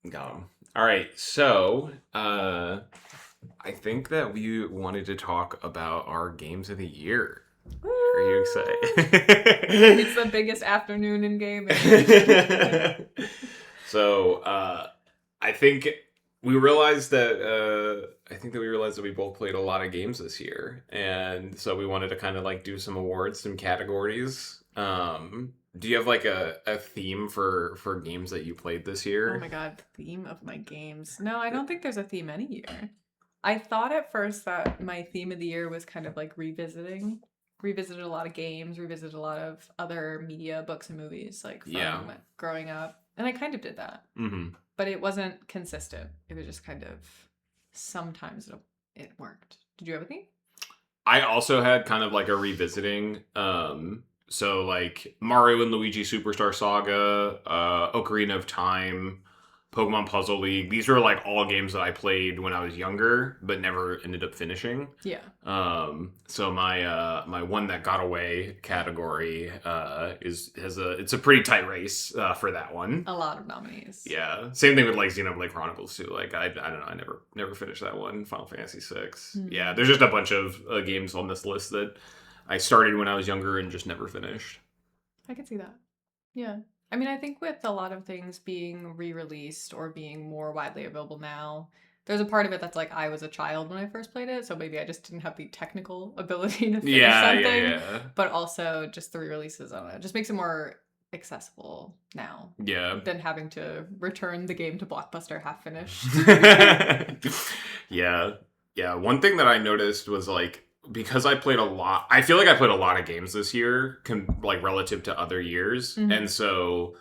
All right, so I think that we wanted to talk about our games of the year. Are you It's the excited? biggest afternoon in gaming. so I think we realized that we realized that we both played a lot of games this year, and so we wanted to kind of like do some awards, some categories. Do you have like a theme for games that you played this Oh year? my god, the theme of my games. No, I don't think there's a theme any year. I thought at first that my theme of the year was kind of like revisiting. Revisited a lot of games, revisited a lot of other media, books and movies, like Yeah. from growing up. And I kind of did that. hmm But it wasn't consistent. It was just kind of sometimes it worked. Did you have a theme? I also had kind of like a revisiting. So like Mario and Luigi Superstar Saga, Ocarina of Time, Pokemon Puzzle League. These were like all games that I played when I was younger, but never ended up finishing. Yeah. So my one that got away category is has a it's a pretty tight race for that one. A lot of nominees. Yeah, same thing with like Xenoblade Chronicles too. Like I don't know, I never finished that one. Final Fantasy VI. Yeah, Hmm. there's just a bunch of games on this list that I started when I was younger and just never finished. I can see that. Yeah. I mean, I think with a lot of things being re released or being more widely available now, there's a part of it that's like I was a child when I first played it, so maybe I just didn't have the technical ability to finish Yeah, yeah, something, yeah, but also just the re releases on it just makes it more accessible now yeah. than having to return the game to Blockbuster half finished. Yeah, yeah. One thing that I noticed was like because I played a lot. I feel like I played a lot of games this year, like relative to other years, and Hmm. so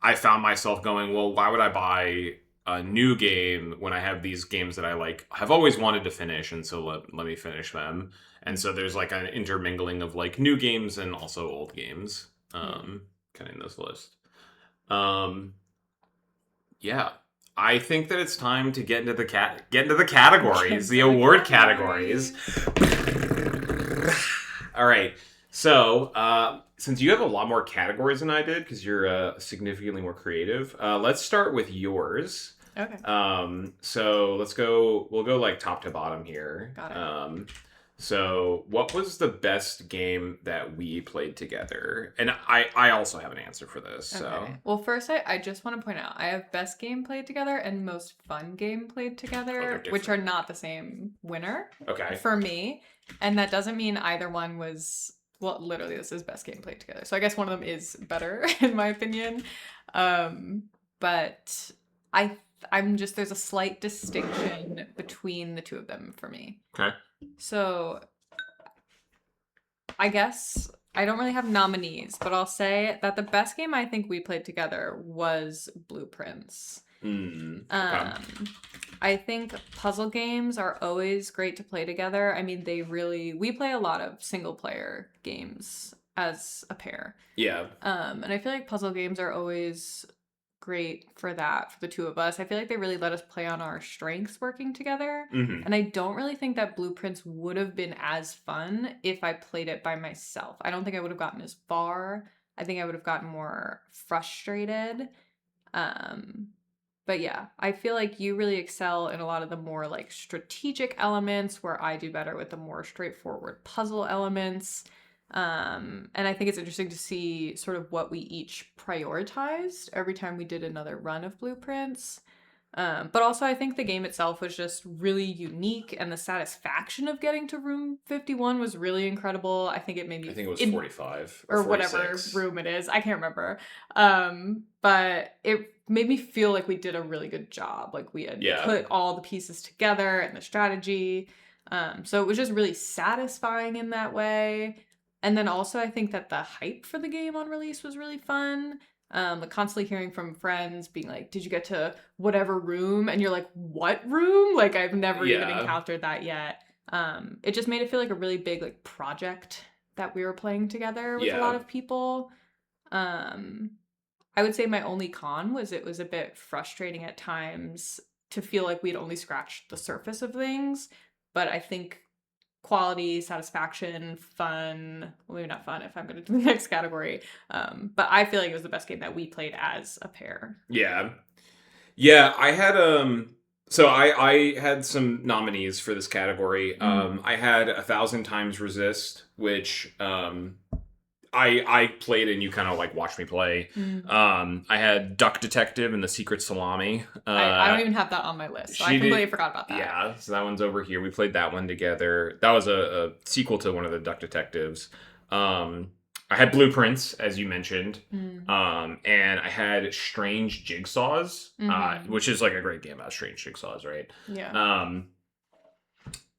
I found myself going, well, why would I buy a new game when I have these games that I like have always wanted to finish, and so let me finish them. And so there's like an intermingling of like new games and also old games, Yeah. kind of in this list. Um, yeah. I think that it's time to get into the Get categories, the to the award categories. categories. All right. So, since you have a lot more categories than I did, because you're significantly more creative, let's start with yours. Okay. So let's go. We'll go like top to bottom here. Got it. So what was the best game that we played together? And I also have an answer for this. So Okay. Well, first, I just want to point out I have best game played together and most fun game played oh, they're together, which are different. not the same winner Okay. for me. And that doesn't mean either one was, well, literally, this is best game played together. So I guess one of them is better, in my opinion. Um, but I, I'm just, there's a slight distinction between the two of them for me. Okay. So I guess I don't really have nominees, but I'll say that the best game I think we played together was Blueprints. Okay. Um, I think puzzle games are always great to play together. I mean, we play a lot of single player games as a pair. Yeah. And I feel like puzzle games are always great for that, for the two of us. I feel like they really let us play on our strengths working together. hmm And I don't really think that Blueprints would have been as fun if I played it by myself. I don't think I would have gotten as far. I think I would have gotten more frustrated. Um, but yeah, I feel like you really excel in a lot of the more like strategic elements where I do better with the more straightforward puzzle elements. And I think it's interesting to see sort of what we each prioritized every time we did another run of Blueprints. But also, I think the game itself was just really unique, and the satisfaction of getting to room 51 was really incredible. I think it made I me, think it was in 45 or or whatever 46. room it is. I can't remember. But it made me feel like we did a really good job. Like we had Yeah. put all the pieces together and the strategy. So it was just really satisfying in that way. And then also, I think that the hype for the game on release was really fun. Like constantly hearing from friends being like, "Did you get to whatever room?" And you're like, "What room?" Like I've never even Yeah. encountered that yet. It just made it feel like a really big like project that we were playing together with a lot Yeah. of people. Um, I would say my only con was it was a bit frustrating at times to feel like we'd only scratched the surface of things. But I think quality, satisfaction, fun, well, maybe not fun if I'm going to do the next category. But I feel like it was the best game that we played as a pair. Yeah. Yeah, I had so I had some nominees for this category. Mm. I had 1,000 times resist, which I played and you kind of like watched me play. Mm. I had Duck Detective and the Secret Salami. I don't even have that on my list, so I She did. completely forgot about that. Yeah, so that one's over here. We played that one together. That was a sequel to one of the Duck Detectives. Um, I had Blueprints, as you mentioned, Mm. and I had Strange Jigsaws, Mm-hmm. which is like a great game about strange jigsaws, right? Yeah. Um,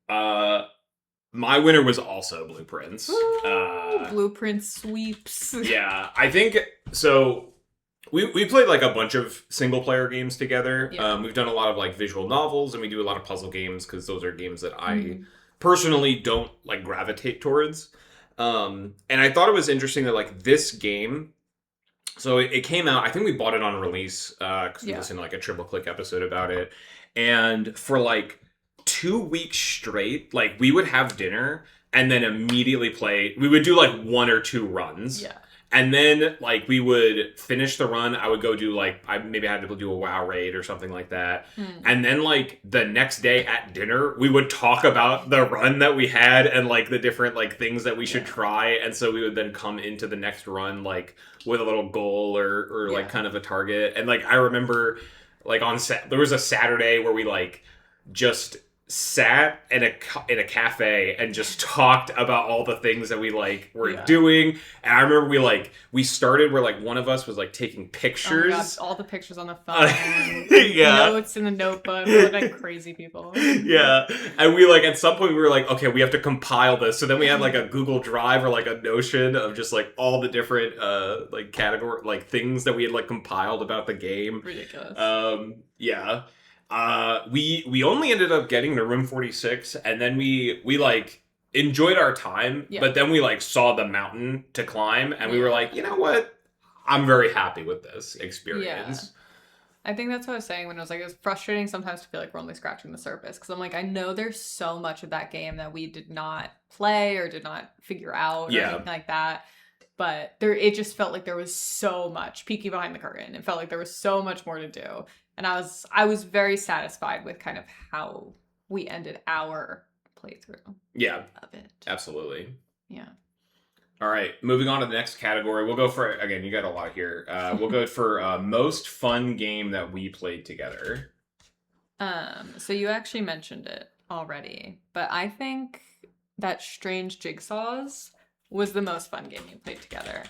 uh, my winner was also Blueprints. Woo! Blueprint sweeps. Yeah, I think so. We played like a bunch of single player games together. Yeah. We've done a lot of like visual novels, and we do a lot of puzzle games because those are games that I Mm. personally don't like gravitate towards. And I thought it was interesting that like this game. So it came out. I think we bought it on release because we Yeah. listened to like a triple click episode about it, and for like 2 weeks straight, like we would have dinner and then immediately play. We would do like one or two runs. Yeah. And then, like, we would finish the run. I would go do, like, I maybe had to do a WoW raid or something like that. Mm. And then, like, the next day at dinner, we would talk about the run that we had and, like, the different, like, things that we should Yeah. try. And so we would then come into the next run, like, with a little goal or like, Yeah. kind of a target. And, like, I remember, like, there was a Saturday where we, like, just sat in a cafe and just talked about all the things that we like were Yeah. doing. And I remember we started where like one of us was like taking Oh my god, pictures. all the pictures on the phone. Yeah. Notes in the notebook. We look like crazy people. Yeah. And we like at some point we were like, okay, we have to compile this. So then we had like a Google Drive or like a Notion of just like all the different like category like things that we had like compiled about the game. Ridiculous. Yeah. We only ended up getting to room 46, and then we like enjoyed our time, Yeah. but then we like saw the mountain to climb, and we were Yeah. like, you know what? I'm very happy with this experience. I think that's what I was saying when I was like, it's frustrating sometimes to feel like we're only scratching the surface. Because I'm like, I know there's so much of that game that we did not play or did not figure out or Yeah. anything like that. But it just felt like there was so much peeking behind the curtain. It felt like there was so much more to do. And I was very satisfied with kind of how we ended our playthrough Yeah, of it. absolutely. Yeah. All right, moving on to the next category. We'll go for, again, you got a lot here. We'll go for most fun game that we played together. So you actually mentioned it already, but I think that Strange Jigsaws was the most fun game we played together.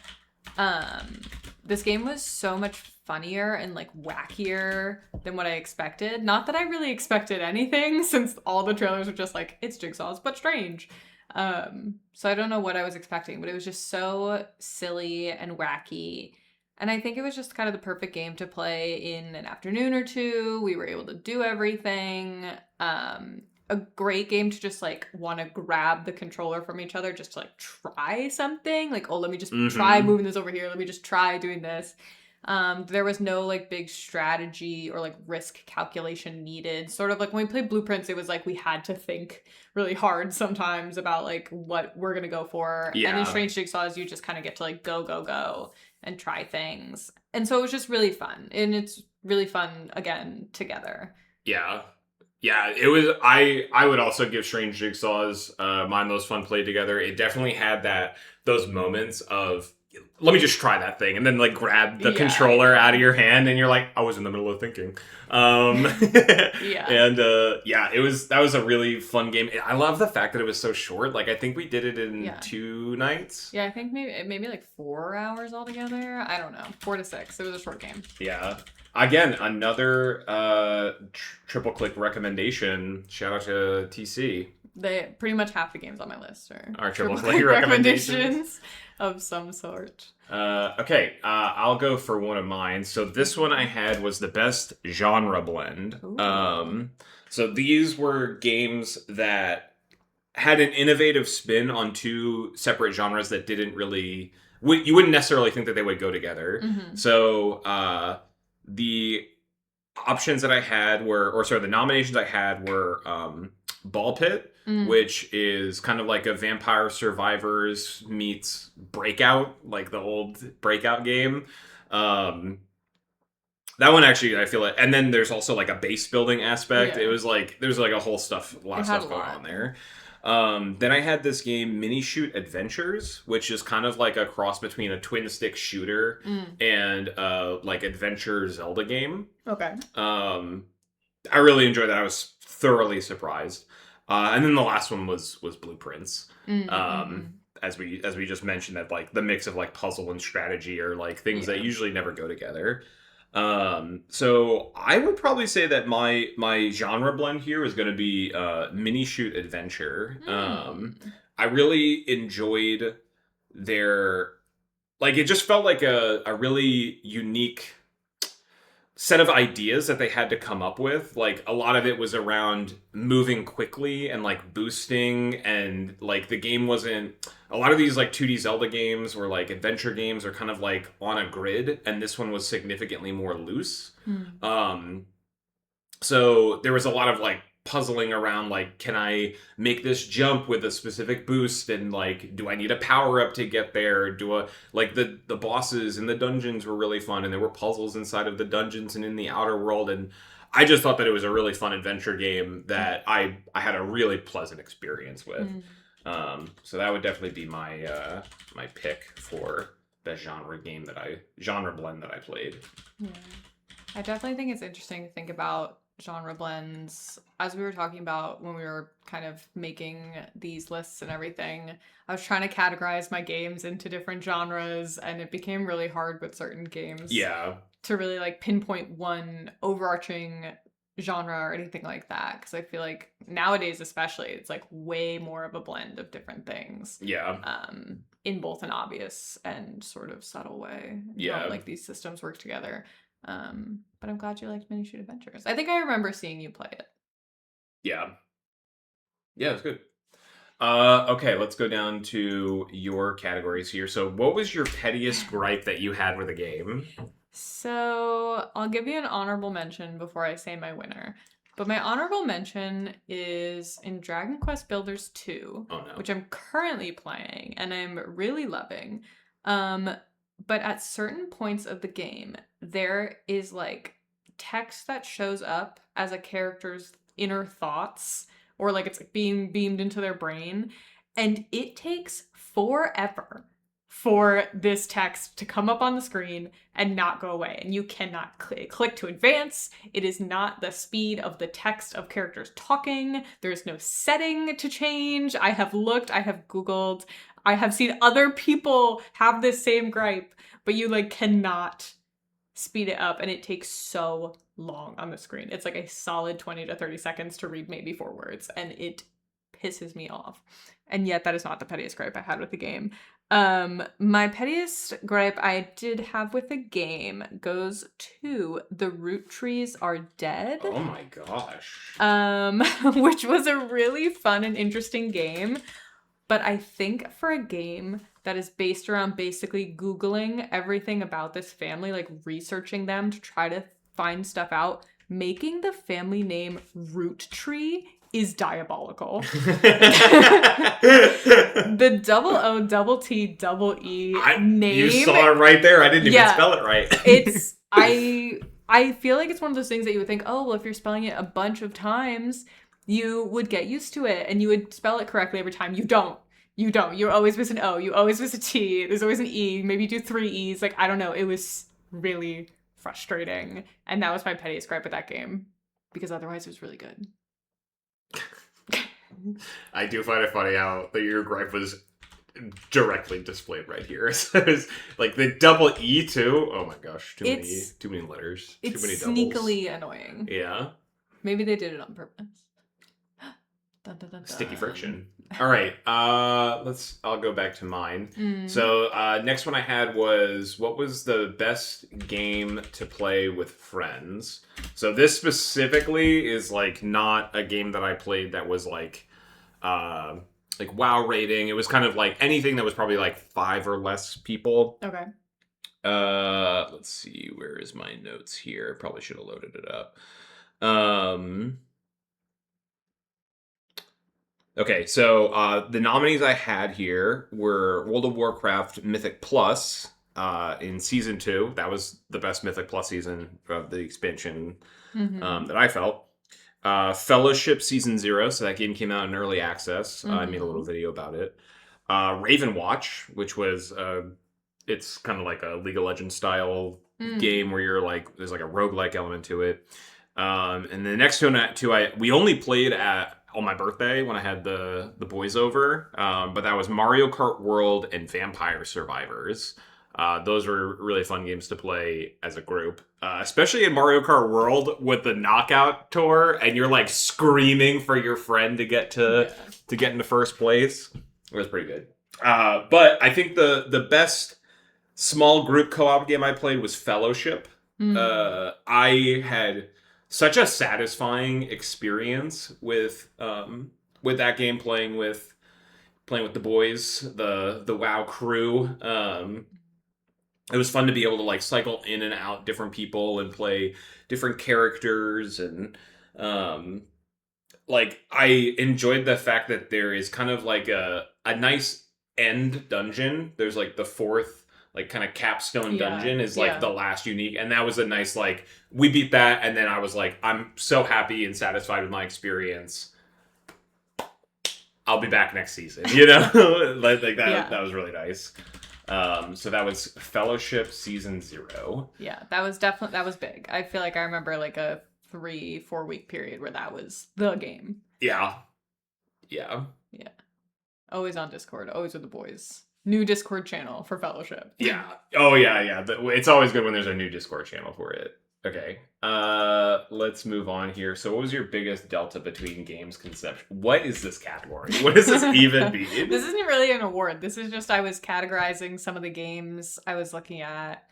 This game was so much funnier and like wackier than what I expected. Not that I really expected anything, since all the trailers were just like, it's Jigsaws, but strange. So I don't know what I was expecting, but it was just so silly and wacky. And I think it was just kind of the perfect game to play in an afternoon or two. We were able to do everything. A great game to just like want to grab the controller from each other just to like try something. Like, oh, let me just try moving this over here. Let me just try doing this. There was no like big strategy or like risk calculation needed. Sort of like when we played Blueprints, it was like we had to think really hard sometimes about like what we're gonna go for. Yeah. And in Strange Jigsaws, you just kind of get to like go and try things. And so it was just really fun. And it's really fun again together. Yeah. Yeah, it was. I would also give Strange Jigsaws my most fun play together. It definitely had those moments of let me just try that thing, and then like grab the controller out of your hand, and you're like, I was in the middle of thinking. Yeah. And that was a really fun game. I love the fact that it was so short. Like I think we did it in 2 nights. Yeah, I think maybe like 4 hours altogether. I don't know, 4 to 6. It was a short game. Yeah. Again, another triple click recommendation. Shout out to TC. They pretty much half the games on my list are triple click recommendations of some sort. Okay, I'll go for one of mine. So this one I had was the best genre blend. So these were games that had an innovative spin on 2 separate genres that didn't really you wouldn't necessarily think that they would go together. Mm-hmm. So the options that I had the nominations I had were Ball Pit, which is kind of like a Vampire Survivors meets Breakout, like the old Breakout game. That one actually, I feel like, and then there's also like a base building aspect. It Yeah. was like there's like a lot It of had a stuff going on lot. there. Then I had this game, Mini Shoot Adventures, which is kind of like a cross between a twin stick shooter Mm. and like adventure Zelda game. Okay. Um, I really enjoyed that. I was thoroughly surprised. And then the last one was Blueprints. Um, Mm-mm-mm. as we just mentioned, that like the mix of like puzzle and strategy are like things that Yeah. usually never go together. So I would probably say that my genre blend here is going to be mini shoot adventure. Mm. I really enjoyed their like it just felt like a really unique set of ideas that they had to come up with. Like a lot of it was around moving quickly and like boosting, and like the game wasn't a lot of these like 2D Zelda games or like adventure games are kind of like on a grid, and this one was significantly more loose. Mm. Um so there was a lot of like puzzling around like can I make this jump with a specific boost, and like do I need a power up to get there, do I like the bosses and the dungeons were really fun, and there were puzzles inside of the dungeons and in the outer world, and I just thought that it was a really fun adventure game that I had a really pleasant experience with. Mm. So that would definitely be my pick for the genre blend that I played. Yeah. I definitely think it's interesting to think about genre blends. As we were talking about when we were kind of making these lists and everything, I was trying to categorize my games into different genres, and it became really hard with certain games Yeah. to really like pinpoint one overarching genre or anything like that. Because I feel like nowadays, especially, it's like way more of a blend of different things. Yeah. In both an obvious and sort of subtle way. Yeah. Like these systems work together. But I'm glad you liked Mini Shoot Adventures. I think I remember seeing you play it. Yeah. Yeah, it's good. Okay, let's go down to your categories here. So, what was your pettiest gripe that you had with a game? So I'll give you an honorable mention before I say my winner. But my honorable mention is in Dragon Quest Builders 2, Oh no. which I'm currently playing and I'm really loving. Um, but at certain points of the game, there is like text that shows up as a character's inner thoughts, or like it's being beamed into their brain, and it takes forever for this text to come up on the screen and not go away. And you cannot click to advance. It is not the speed of the text of characters talking. There's no setting to change. I have looked, I have Googled, I have seen other people have this same gripe, but you like cannot speed it up, and it takes so long on the screen. It's like a solid 20 to 30 seconds to read maybe 4 words, and it pisses me off. And yet that is not the pettiest gripe I had with the game. My pettiest gripe I did have with the game goes to the root trees are dead. Oh my gosh. Which was a really fun and interesting game. But I think for a game that is based around basically Googling everything about this family, like researching them to try to find stuff out, making the family name Root Tree is diabolical. The double O, double T, double E name. You saw it right there. I didn't even spell it right. It's I feel like it's one of those things that you would think, oh, well, if you're spelling it a bunch of times, you would get used to it and you would spell it correctly every time. You don't. You don't. You always miss an O. You always miss a T. There's always an E. Maybe you do 3 E's. Like, I don't know. It was really frustrating. And that was my pettiest gripe with that game. Because otherwise it was really good. I do find it funny how your gripe was directly displayed right here. So it's like the double E too. Oh my gosh, too many letters. It's too many doubles. sneakily annoying. Yeah. Maybe they did it on purpose. Dun, dun, dun, Sticky dun. friction. All right. I'll go back to mine. So next one I had was what was the best game to play with friends. So this specifically is like not a game that I played that was like WoW rating. It was kind of like anything that was probably like 5 or less people. Okay. Let's see, where is my notes here? Probably should have loaded it up. Okay, so the nominees I had here were World of Warcraft Mythic Plus, in season 2. That was the best Mythic Plus season of the expansion Mm-hmm. that I felt. Fellowship season 0, so that game came out in early access. I made a little Mm-hmm. video about it. Raven Watch, which was it's kind of like a League of Legends style Mm. game where you're like there's like a roguelike element to it. And the next two we only played at on my birthday when I had the boys over. But that was Mario Kart World and Vampire Survivors. Those were really fun games to play as a group, especially in Mario Kart World with the knockout tour, and you're like screaming for your friend Yeah. to get into first place. It was pretty good. But I think the best small group co-op game I played was Fellowship. Mm. I had such a satisfying experience with that game playing with the boys, the WoW crew. It was fun to be able to like cycle in and out different people and play different characters and um like I enjoyed the fact that there is kind of like a nice end dungeon. There's like the fourth like kind of capstone Yeah. dungeon is like Yeah. the last unique, and that was a nice like we beat that, and then I was like I'm so happy and satisfied with my experience. I'll be back next season, you know? like that Yeah. that was really nice. So that was Fellowship season 0. Yeah. That was big. I feel like I remember like a 3-4 week period where that was the game. Yeah. Yeah. Yeah. Always on Discord, always with the boys. New Discord channel for Fellowship. Yeah. Oh yeah, yeah. It's always good when there's a new Discord channel for it. Okay. Let's move on here. So what was your biggest delta between games conception? What is this category? What does this even mean? This isn't really an award. This is just I was categorizing some of the games I was looking at.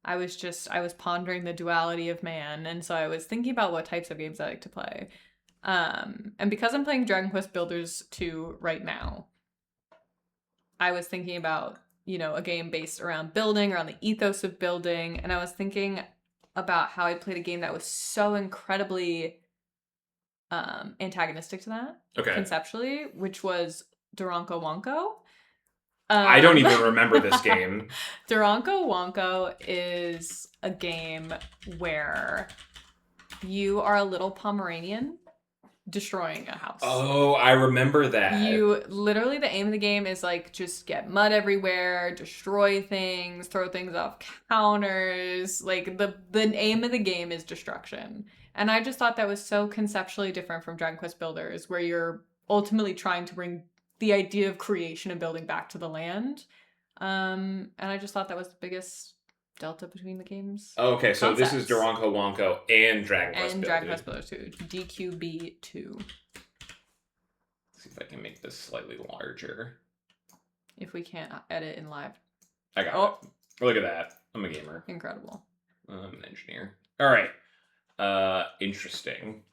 I was pondering the duality of man, and so I was thinking about what types of games I like to play. And because I'm playing Dragon Quest Builders 2 right now, I was thinking about, a game based around building, around the ethos of building, and I was thinking about how I played a game that was so incredibly antagonistic to that Okay. conceptually, which was Duranko Wonko. I don't even remember this game. Duranko Wonko is a game where you are a little Pomeranian destroying a house. Oh, I remember that. You literally, the aim of the game is like just get mud everywhere, destroy things, throw things off counters. Like the aim of the game is destruction. And I just thought that was so conceptually different from Dragon Quest Builders, where you're ultimately trying to bring the idea of creation and building back to the land. And I just thought that was the biggest delta between the games. Okay, so this is Concepts. Duranko Wonko and Dragon Quest And Builders. Dragon Quest Builders 2, DQB2. Let's see if I can make this slightly larger. If we can't edit in live. I got it. Look at that. I'm a gamer. Incredible. I'm an engineer. All right. Interesting.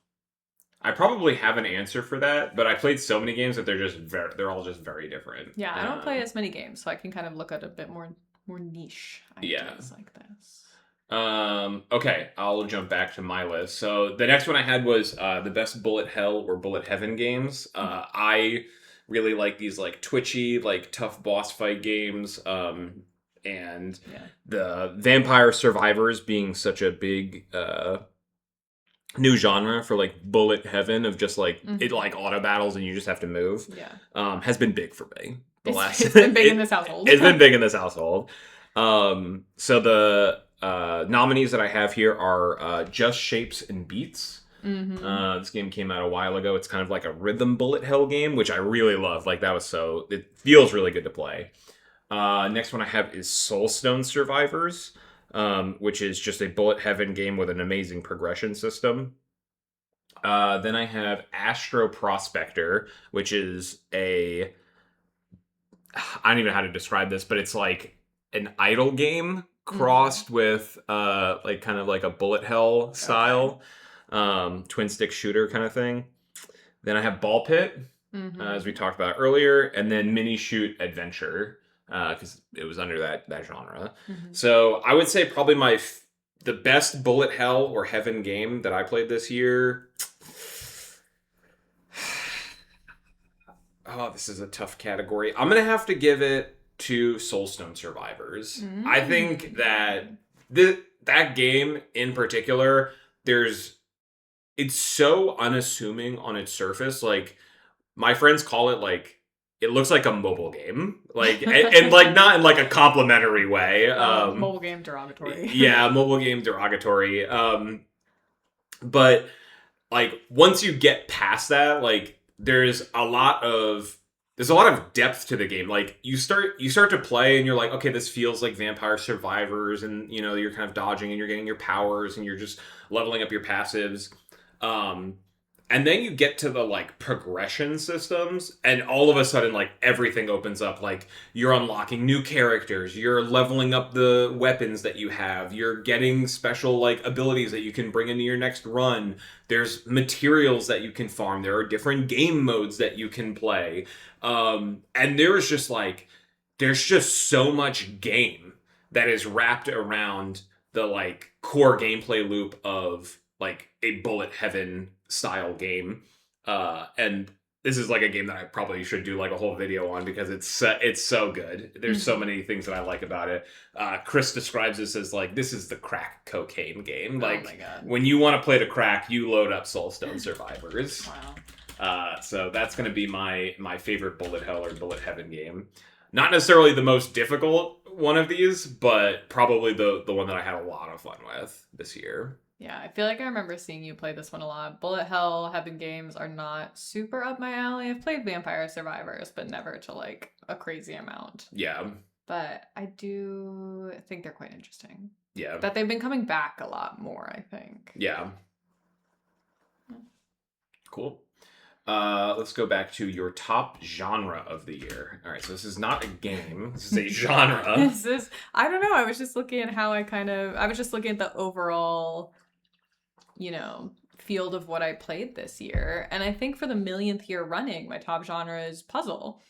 I probably have an answer for that, but I played so many games that they're all just very different. Yeah, I don't play as many games, so I can kind of look at a bit more niche ideas like this. Okay, I'll jump back to my list. So the next one I had was the best bullet hell or bullet heaven games. I really like these like twitchy, like tough boss fight games. And the Vampire Survivors being such a big new genre for like bullet heaven of just like it like auto battles and you just have to move. Has been big for me. It's been big in this household. It's been big in this household. So the nominees that I have here are Just Shapes and Beats. This game came out a while ago. It's kind of like a rhythm bullet hell game, which I really love. Like it feels really good to play. Next one I have is Soulstone Survivors, which is just a bullet heaven game with an amazing progression system. Then I have Astro Prospector, which is I don't even know how to describe this, but it's like an idle game crossed with like kind of like a bullet hell style twin stick shooter kind of thing. Then I have Ball Pit, as we talked about earlier, and then Mini Shoot Adventure, because it was under that genre. So I would say probably the best bullet hell or heaven game that I played this year. Oh, this is a tough category. I'm gonna have to give it to Soulstone Survivors. I think that Mm. that game in particular, it's so unassuming on its surface. Like, my friends call it like it looks like a mobile game, like and like not in like a complimentary way. Mobile game derogatory. Yeah, mobile game derogatory. But like once you get past that, like there's a lot of depth to the game. Like you start to play and you're like, okay, this feels like Vampire Survivors, and you know, you're kind of dodging and you're getting your powers and you're just leveling up your passives. Um and then you get to the like progression systems, and all of a sudden like everything opens up. Like you're unlocking new characters, you're leveling up the weapons that you have, you're getting special like abilities that you can bring into your next run. There's materials that you can farm. There are different game modes that you can play. And there's just so much game that is wrapped around the like core gameplay loop of like a bullet heaven style game. And this is like a game that I probably should do like a whole video on because it's so good. There's so many things that I like about it. Chris describes this as like, this is the crack cocaine game. Like, oh my god, when you want to play the crack, you load up Soulstone Survivors. wow. So that's going to be my favorite bullet hell or bullet heaven game. Not necessarily the most difficult one of these, but probably the one that I had a lot of fun with this year. Yeah, I feel like I remember seeing you play this one a lot. Bullet Hell, Heaven games are not super up my alley. I've played Vampire Survivors, but never to like a crazy amount. Yeah. But I do think they're quite interesting. Yeah. That they've been coming back a lot more, I think. Yeah. Cool. Let's go back to your top genre of the year. All right, so this is not a game. This is a genre. I don't know. I was just looking at I was just looking at the overall, field of what I played this year. And I think for the millionth year running, my top genre is puzzle.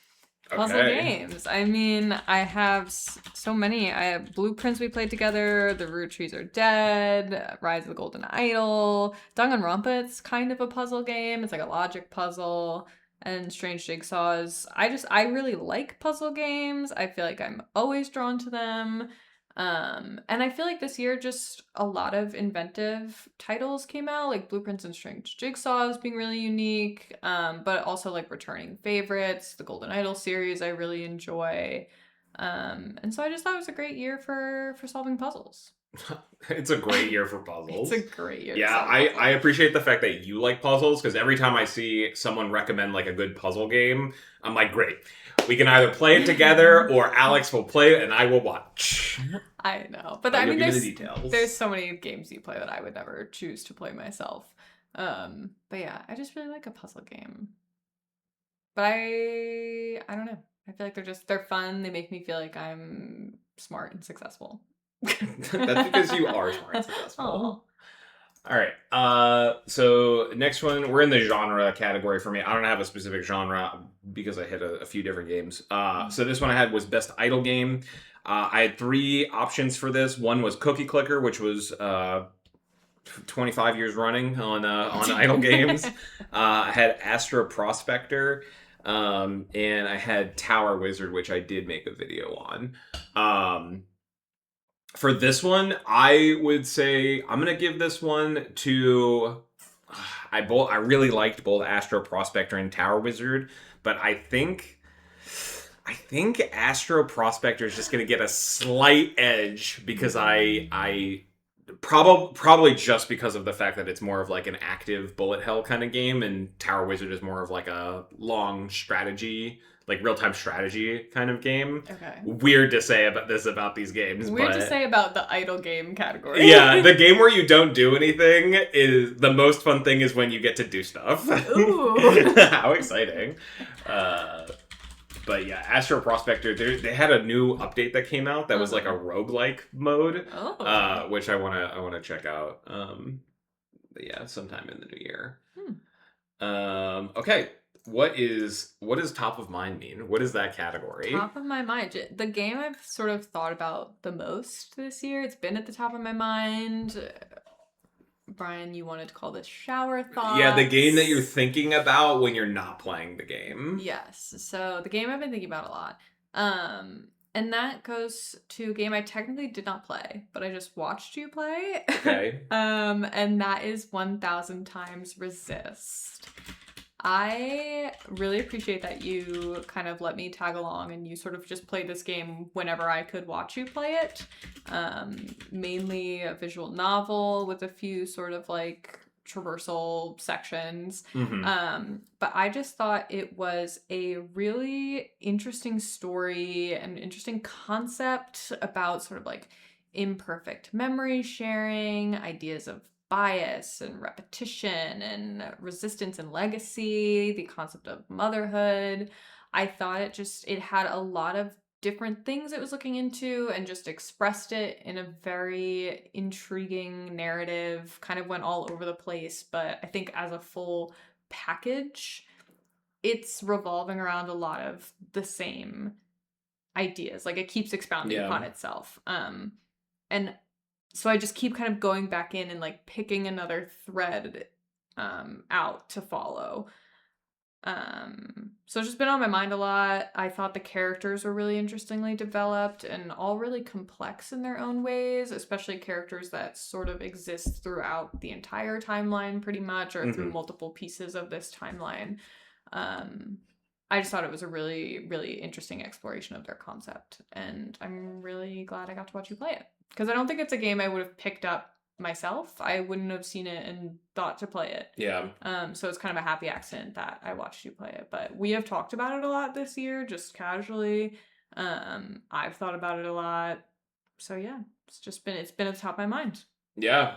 Puzzle games. I mean, I have so many. I have Blueprints we played together, The Root Trees Are Dead, Rise of the Golden Idol, Danganronpa's kind of a puzzle game. It's like a logic puzzle, and Strange Jigsaws. I really like puzzle games. I feel like I'm always drawn to them. And I feel like this year just a lot of inventive titles came out, like Blueprints and Strange Jigsaws being really unique, but also like returning favorites, the Golden Idol series I really enjoy. And so I just thought it was a great year for solving puzzles. It's a great year for puzzles. It's a great year. Yeah, I appreciate the fact that you like puzzles, because every time I see someone recommend like a good puzzle game, I'm like, great. We can either play it together or Alex will play it and I will watch. I know. But I mean, details. There's so many games you play that I would never choose to play myself. But yeah, I just really like a puzzle game. But I don't know. I feel like they're fun. They make me feel like I'm smart and successful. That's because you are smart and successful. Aww. All right. So next one, we're in the genre category for me. I don't have a specific genre because I hit a few different games. So this one I had was Best Idle Game. I had 3 options for this. One was Cookie Clicker, which was 25 years running on Idle Games. I had Astro Prospector, and I had Tower Wizard, which I did make a video on. For this one, I would say I'm gonna give this one to. I really liked both Astro Prospector and Tower Wizard, but I think Astro Prospector is just gonna get a slight edge because I probably just because of the fact that it's more of like an active bullet hell kind of game, and Tower Wizard is more of like a long strategy, like real-time strategy kind of game. Okay. Weird to say about these games. Weird to say about the idle game category. Yeah, the game where you don't do anything is the most fun thing is when you get to do stuff. Ooh. How exciting. But yeah, Astro Prospector, they had a new update that came out that was like a roguelike mode, which I wanna check out. But yeah, sometime in the new year. Okay. What is top of mind mean? What is that category? Top of my mind. The game I've sort of thought about the most this year. It's been at the top of my mind. Brian, you wanted to call this shower thoughts. Yeah, the game that you're thinking about when you're not playing the game. Yes. So the game I've been thinking about a lot. And that goes to a game I technically did not play, but I just watched you play. Okay. And that is 1000 Times Resist. I really appreciate that you kind of let me tag along and you sort of just played this game whenever I could watch you play it. Mainly a visual novel with a few sort of like traversal sections. Mm-hmm. But I just thought it was a really interesting story and interesting concept about sort of like imperfect memory sharing, ideas of bias and repetition and resistance and legacy, the concept of motherhood. I thought it had a lot of different things it was looking into and just expressed it in a very intriguing narrative, kind of went all over the place, but I think as a full package, it's revolving around a lot of the same ideas. Like it keeps expounding Yeah. upon itself. And so I just keep kind of going back in and like picking another thread out to follow. So it's just been on my mind a lot. I thought the characters were really interestingly developed and all really complex in their own ways, especially characters that sort of exist throughout the entire timeline pretty much or through Mm-hmm. multiple pieces of this timeline. Um I just thought it was a really, really interesting exploration of their concept, and I'm really glad I got to watch you play it. Because I don't think it's a game I would have picked up myself. I wouldn't have seen it and thought to play it. Yeah. So it's kind of a happy accident that I watched you play it. But we have talked about it a lot this year, just casually. I've thought about it a lot. So yeah, it's been at the top of my mind. Yeah.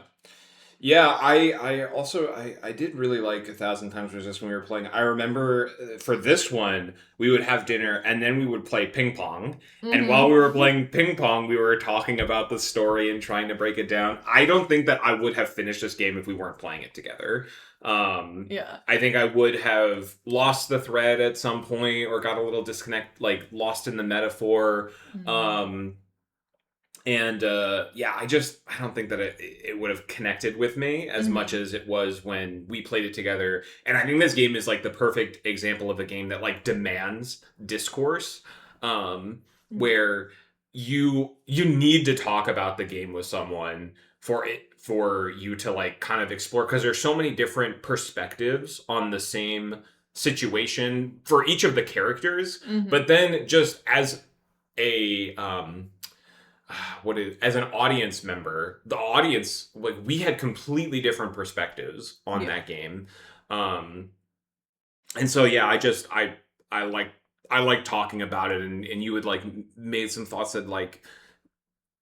Yeah, I also I did really like 1,000 Times Resist when we were playing. I remember for this one we would have dinner and then we would play ping pong. And while we were Mm-hmm. playing ping pong, we were talking about the story and trying to break it down. I don't think that I would have finished this game if we weren't playing it together. Yeah. I think I would have lost the thread at some point or got a little disconnect, like lost in the metaphor. Mm-hmm. Um, and yeah, I don't think that it would have connected with me as much Mm-hmm. as it was when we played it together. And I think this game is like the perfect example of a game that like demands discourse, um, Yeah. where you need to talk about the game with someone for you to like kind of explore, because there's so many different perspectives on the same situation for each of the characters. Mm-hmm. But then just as a what is as an audience member, the audience, like, we had completely different perspectives on Yeah. that game. um and so yeah, I like I like talking about it, and you had like made some thoughts that like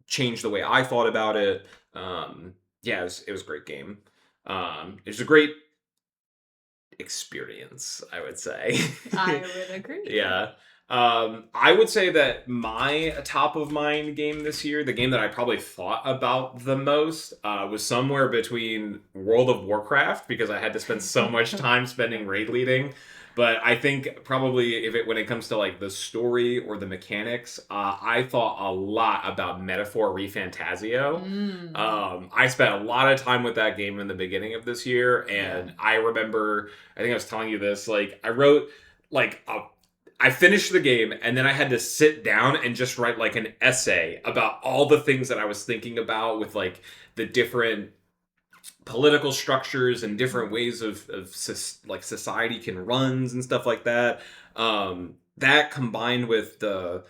changed the way I thought about it. Yeah, it was a great game. It was a great experience, I would say. I would agree. Yeah. I would say that my top of mind game this year, the game that I probably thought about the most, was somewhere between World of Warcraft, because I had to spend so much time spending raid leading. But I think probably when it comes to like the story or the mechanics, I thought a lot about Metaphor ReFantazio. Mm. I spent a lot of time with that game in the beginning of this year, Yeah. and I remember, I think I was telling you this, like I wrote like I finished the game and then I had to sit down and just write like an essay about all the things that I was thinking about with like the different political structures and different ways like society can runs and stuff like that. That combined with the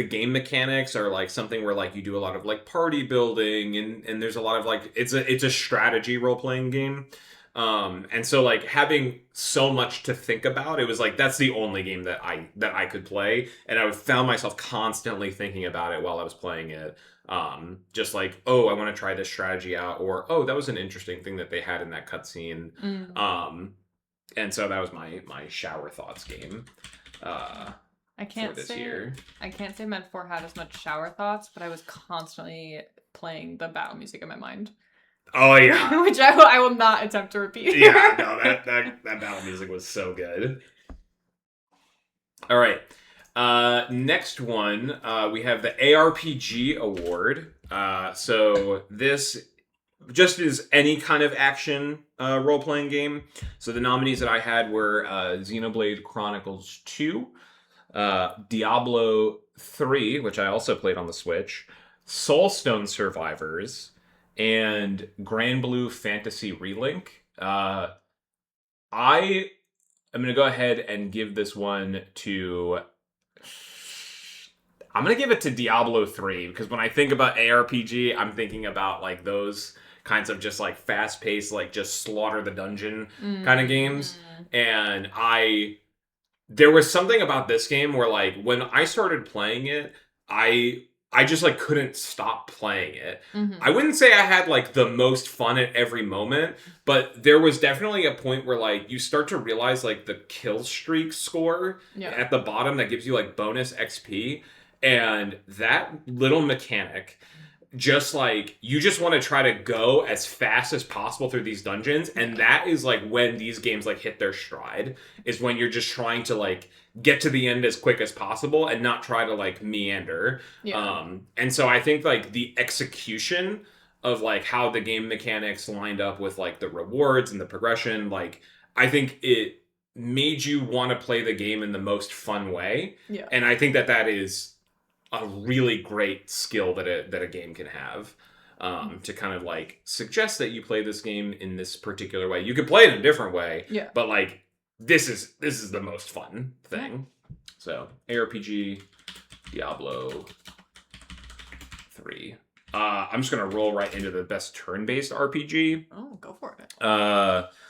game mechanics are like something where like you do a lot of like party building, and there's a lot of like it's a strategy role playing game. And so like having so much to think about, it was like that's the only game that I could play, and I found myself constantly thinking about it while I was playing it. Just like, oh, I want to try this strategy out, or oh, that was an interesting thing that they had in that cutscene. Mm. um and so that was my shower thoughts game uh Yeah. I for can't this say year. I can't say Metaphor had as much shower thoughts, but I was constantly playing the battle music in my mind, Oh yeah. which I will not attempt to repeat Yeah, no, here. that battle music was so good. All right. Next one, we have the ARPG award. So this just is any kind of action role playing game. So the nominees that I had were Xenoblade Chronicles 2, Diablo 3, which I also played on the Switch, Soulstone Survivors, and Grand Blue Fantasy Relink. I am going to go ahead and give this one to. I'm going to give it to Diablo 3 because when I think about ARPG, I'm thinking about like those kinds of just like fast paced, like just slaughter the dungeon kind of games. Mm. And there was something about this game where like when I started playing it, I just like couldn't stop playing it. I Mm-hmm. wouldn't say I had like the most fun at every moment, but there was definitely a point where like you start to realize like the kill streak score Yeah. at the bottom that gives you like bonus XP, and that little mechanic just like you just want to try to go as fast as possible through these dungeons, and that is like when these games like hit their stride, is when you're just trying to like get to the end as quick as possible and not try to like meander. Yeah. And so I think like the execution of like how the game mechanics lined up with like the rewards and the progression, like I think it made you want to play the game in the most fun way. Yeah. And I think that that is a really great skill that a game can have, to kind of like suggest that you play this game in this particular way. You could play it in a different way, Yeah. but like this is the most fun thing. So ARPG, Diablo 3. I'm just gonna roll right into the best turn-based RPG. Oh, go for it.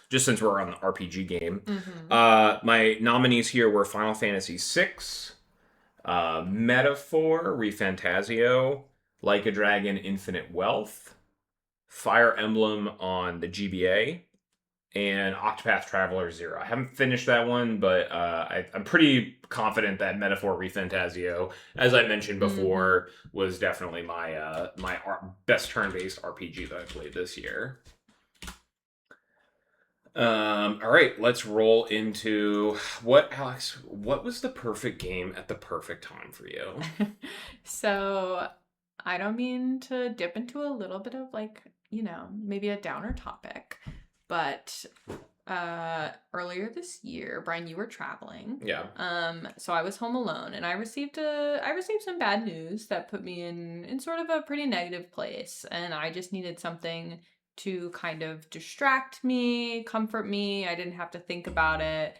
Just since we're on the RPG game. Mm-hmm. My nominees here were Final Fantasy VI, Metaphor, Refantasio, Like a Dragon, Infinite Wealth, Fire Emblem on the GBA, and Octopath Traveler 0. I haven't finished that one, but I'm pretty confident that Metaphor Refantasio, as I mentioned before, was definitely my best turn-based RPG that I played this year. All right, let's roll into Alex, what was the perfect game at the perfect time for you? So I don't mean to dip into a little bit of like, maybe a downer topic, but earlier this year, Brian, you were traveling. Yeah. So I was home alone and I received some bad news that put me in sort of a pretty negative place, and I just needed something to kind of distract me, comfort me. I didn't have to think about it.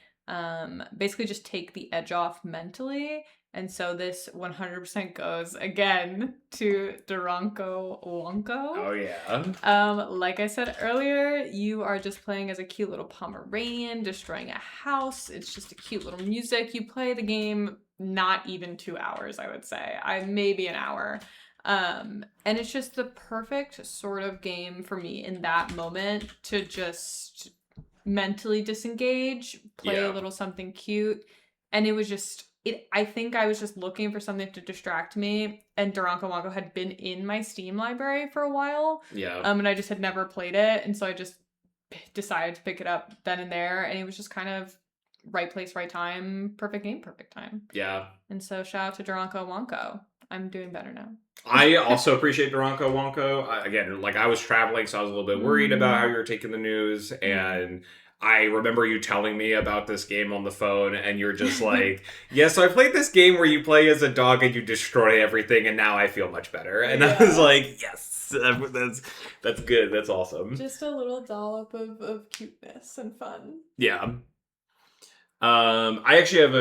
Basically just take the edge off mentally. And so this 100% goes again to Duranko Wonko. Oh yeah. Like I said earlier, you are just playing as a cute little Pomeranian, destroying a house. It's just a cute little music. You play the game not even 2 hours, I would say. Maybe an hour. And it's just the perfect sort of game for me in that moment to just mentally disengage, play a little something cute. And it was just I think I was just looking for something to distract me, and Duranko Wonko had been in my Steam library for a while. Yeah. And I just had never played it, and so I just decided to pick it up then and there, and it was just kind of right place, right time, perfect game, perfect time. Yeah. And so shout out to Duranko Wonko. I'm doing better now. I also appreciate Duranko Wonko. Again, like I was traveling, so I was a little bit worried about how you were taking the news, and I remember you telling me about this game on the phone, and you're just like, "Yeah, so I played this game where you play as a dog and you destroy everything, and now I feel much better." And I was like, "Yes, that's good. That's awesome." Just a little dollop of cuteness and fun. Yeah. I actually have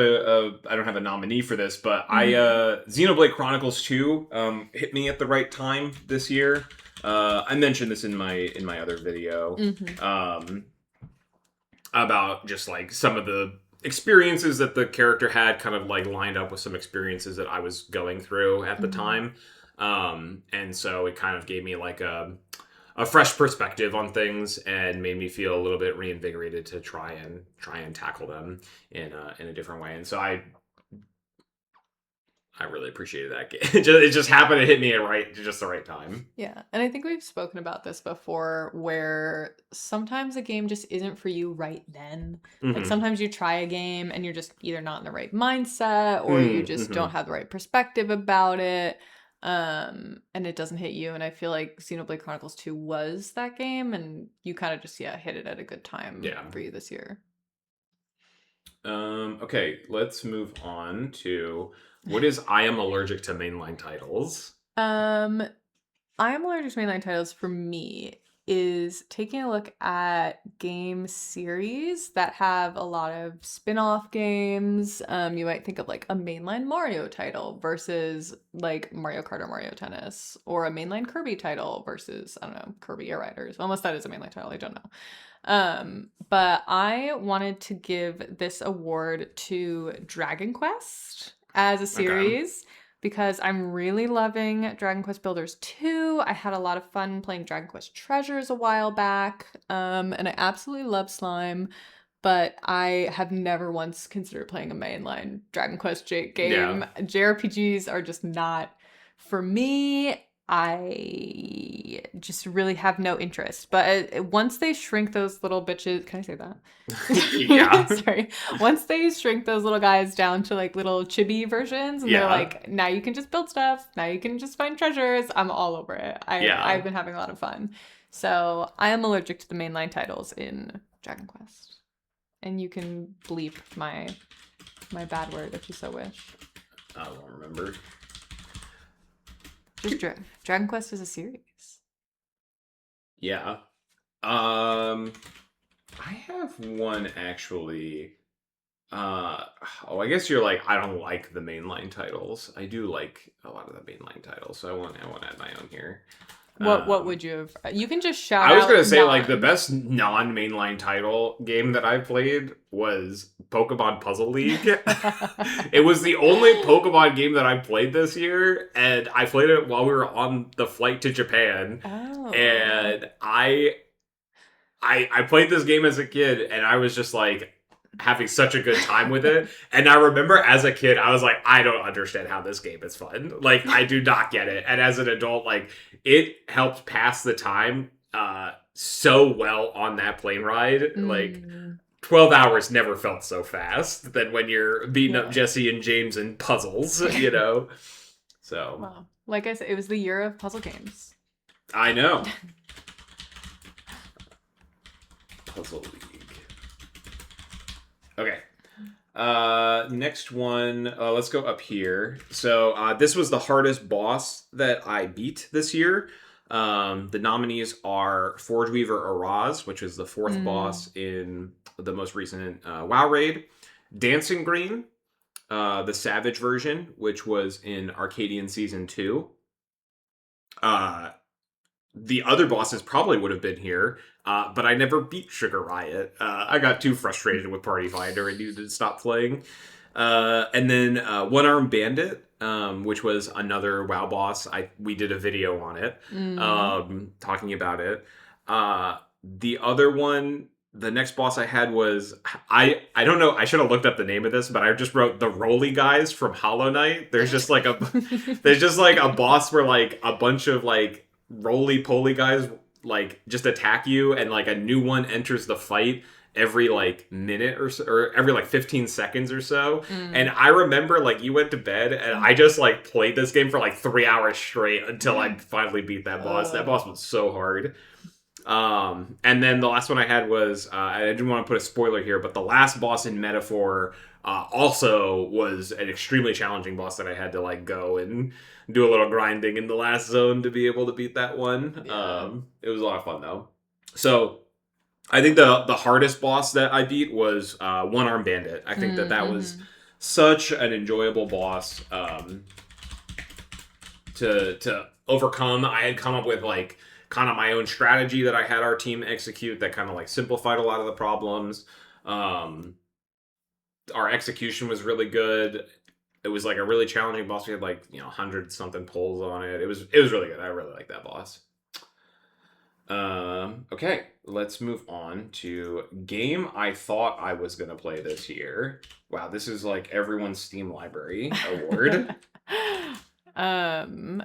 I don't have a nominee for this, but Xenoblade Chronicles 2 hit me at the right time this year. I mentioned this in my other video, about just like some of the experiences that the character had kind of like lined up with some experiences that I was going through at the time. And so it kind of gave me like a fresh perspective on things and made me feel a little bit reinvigorated to try and tackle them in a different way. And so I really appreciated that game. It just happened to hit me at just the right time. Yeah, and I think we've spoken about this before, where sometimes a game just isn't for you right then. Like sometimes you try a game and you're just either not in the right mindset, or you just don't have the right perspective about it. And it doesn't hit you. And I feel like Xenoblade Chronicles 2 was that game, and you kind of just hit it at a good time for you this year. Okay, let's move on to what is I am allergic to mainline titles. Um, I am allergic to mainline titles for me is taking a look at game series that have a lot of spin-off games. You might think of like a mainline Mario title versus like Mario Kart or Mario Tennis, or a mainline Kirby title versus, I don't know, Kirby Air Riders. Unless that is a mainline title, I don't know. But I wanted to give this award to Dragon Quest as a Okay. series because I'm really loving Dragon Quest Builders 2. I had a lot of fun playing Dragon Quest Treasures a while back. And I absolutely love Slime, but I have never once considered playing a mainline Dragon Quest Yeah. game. JRPGs are just not for me. I just really have no interest. But once they shrink those little bitches, can I say Yeah. that? Sorry. Once they shrink those little guys down to like little chibi versions, and they're Yeah. like, now you can just build stuff, now you can just find treasures, I'm all over it. I've Yeah. been having a lot of fun. So I am allergic to the mainline titles in Dragon Quest, and you can bleep my bad word if you so wish. I don't remember. Just Dragon Quest is a series. Yeah. I have one actually. Uh, I guess you're like, I don't like the mainline titles. I do like a lot of the mainline titles, so I want to add my own here. What would you have? You can just shout I was gonna out say like the non. best non-mainline title game that I played was Pokemon Puzzle League. It was the only Pokemon game that I played this year, and I played it while we were on the flight to Japan. Oh. And I played this game as a kid, and I was just like having such a good time with it. And I remember as a kid, I was like, I don't understand how this game is fun. Like, I do not get it. And as an adult, like, it helped pass the time so well on that plane ride. Like, Mm, 12 hours never felt so fast than when you're beating up yeah. Jesse and James in puzzles, you know? So, Wow. Like I said, it was the year of puzzle games. I know. Puzzle League. Okay. Next one, let's go up here. So, this was the hardest boss that I beat this year. The nominees are Forge Weaver Araz, which is the fourth Mm. boss in the most recent WoW raid. Dancing Green, the Savage version, which was in Arcadian Season 2. Uh, the other bosses probably would have been here, but I never beat Sugar Riot. I got too frustrated with Party Finder and needed to stop playing. And then One Arm Bandit, which was another WoW boss. We did a video on it, Mm. talking about it. The other one, the next boss I had was I don't know. I should have looked up the name of this, but I just wrote the Roly guys from Hollow Knight. There's just like a boss where like a bunch of like roly poly guys like just attack you, and like a new one enters the fight every like minute or so, or every like 15 seconds or so. And Mm. I remember like you went to bed and I just like played this game for like 3 hours straight until I finally beat that boss. That Uh, boss was so hard. And then the last one I had was I didn't want to put a spoiler here, but the last boss in Metaphor also was an extremely challenging boss that I had to like go and do a little grinding in the last zone to be able to beat that one. yeah. It was a lot of fun though. So I think the hardest boss that I beat was One Arm Bandit. I think that that was Mm-hmm. such an enjoyable boss to overcome. I had come up with like kind of my own strategy that I had our team execute that kind of like simplified a lot of the problems. Um, our execution was really good. It was like a really challenging boss. We had like 100 something pulls on it. It was really good. I really like that boss. Okay, let's move on to game I thought I was gonna play this year. Wow, this is like everyone's Steam library award. um,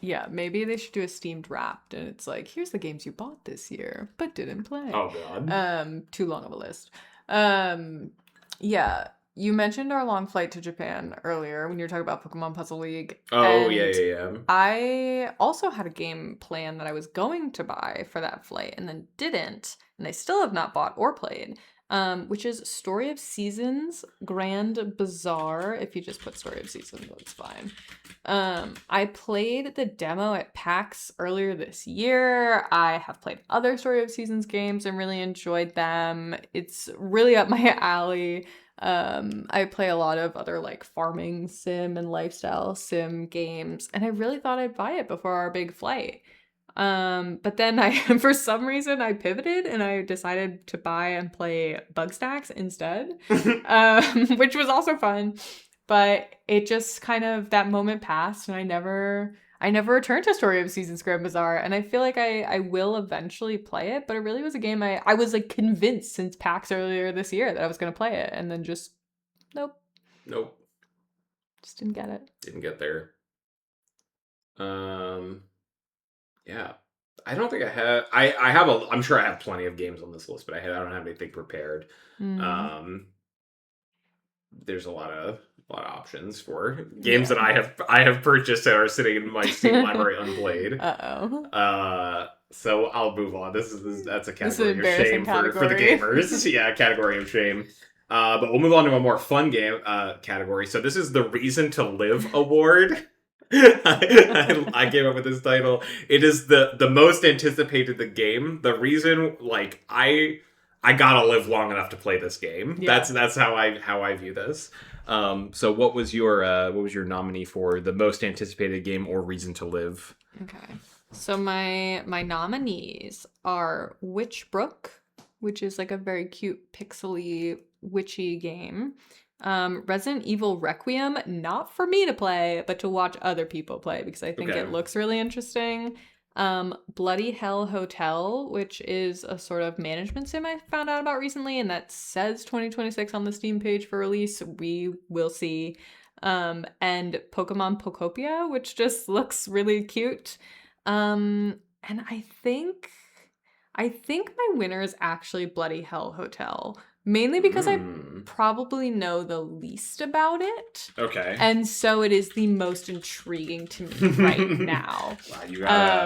yeah, maybe they should do a steamed wrapped, and it's like, here's the games you bought this year but didn't play. Oh god. Too long of a list. Um, yeah, you mentioned our long flight to Japan earlier when you were talking about Pokemon Puzzle League, Oh yeah, and yeah, yeah. I also had a game plan that I was going to buy for that flight and then didn't, and I still have not bought or played. which is Story of Seasons Grand Bazaar. If you just put Story of Seasons, that's fine. I played the demo at PAX earlier this year. I have played other Story of Seasons games and really enjoyed them. It's really up my alley. I play a lot of other like farming sim and lifestyle sim games, and I really thought I'd buy it before our big flight. But then I, for some reason, I pivoted and I decided to buy and play Bugstacks instead, which was also fun. But it just kind of, that moment passed, and I never returned to Story of Seasons Grand Bazaar. And I feel like I will eventually play it, but it really was a game I was like convinced since PAX earlier this year that I was going to play it, and then just, nope, Nope. just didn't get it. Didn't get there. Yeah. I don't think I have. I have a. I'm sure I have plenty of games on this list, but I don't have anything prepared. Mm. There's a lot of options for games that I have purchased that are sitting in my Steam library unplayed. Uh-oh. So I'll move on. That's a This is an category of shame embarrassing for the category. gamers. Yeah, category of shame. But we'll move on to a more fun game category. So this is the Reason to Live award. I came up with this title. It is the most anticipated the game. The reason, like, I gotta live long enough to play this game. Yeah. That's how I view this. So what was your nominee for the most anticipated game or reason to live? Okay. So my nominees are Witchbrook, which is like a very cute pixely witchy game. Resident Evil Requiem, not for me to play, but to watch other people play because I think Okay. it looks really interesting. Bloody Hell Hotel, which is a sort of management sim I found out about recently, and that says 2026 on the Steam page for release. We will see. And Pokemon Pokopia, which just looks really cute. And I think my winner is actually Bloody Hell Hotel, mainly because I probably know the least about it. Okay. And so it is the most intriguing to me right now. Wow,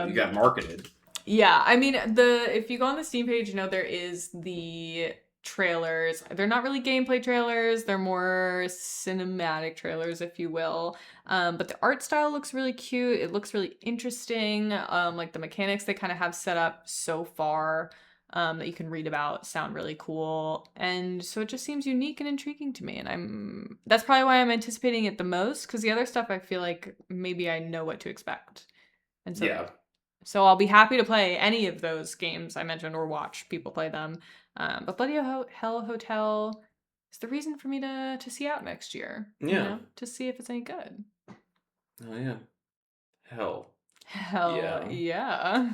you got marketed. Yeah, I mean, if you go on the Steam page, there is the trailers. They're not really gameplay trailers. They're more cinematic trailers, if you will. But the art style looks really cute. It looks really interesting. Like the mechanics they kind of have set up so far, that you can read about sound really cool. And so it just seems unique and intriguing to me. And that's probably why I'm anticipating it the most, because the other stuff I feel like maybe I know what to expect. And so Yeah. So I'll be happy to play any of those games I mentioned or watch people play them. But Bloody Hell Hotel is the reason for me to see out next year. Yeah. To see if it's any good. Oh yeah. Hell. Hell yeah.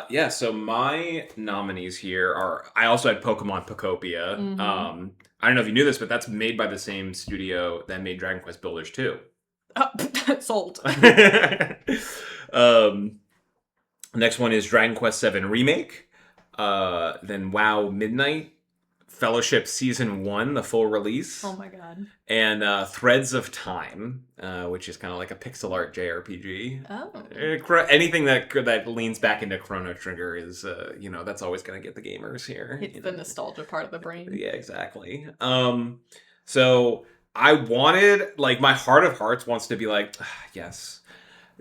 Yeah, so my nominees here are, I also had Pokemon Pokopia. Mhm. I don't know if you knew this, but that's made by the same studio that made Dragon Quest Builders 2. Sold. Next one is Dragon Quest 7 Remake. Then WoW Midnight. Fellowship Season 1, the full release. Oh my god. And Threads of Time, which is kind of like a pixel art JRPG. Oh. Anything that leans back into Chrono Trigger is, that's always going to get the gamers here. Hits the nostalgia part of the brain. Yeah, exactly. So I wanted, like, my heart of hearts wants to be like, yes,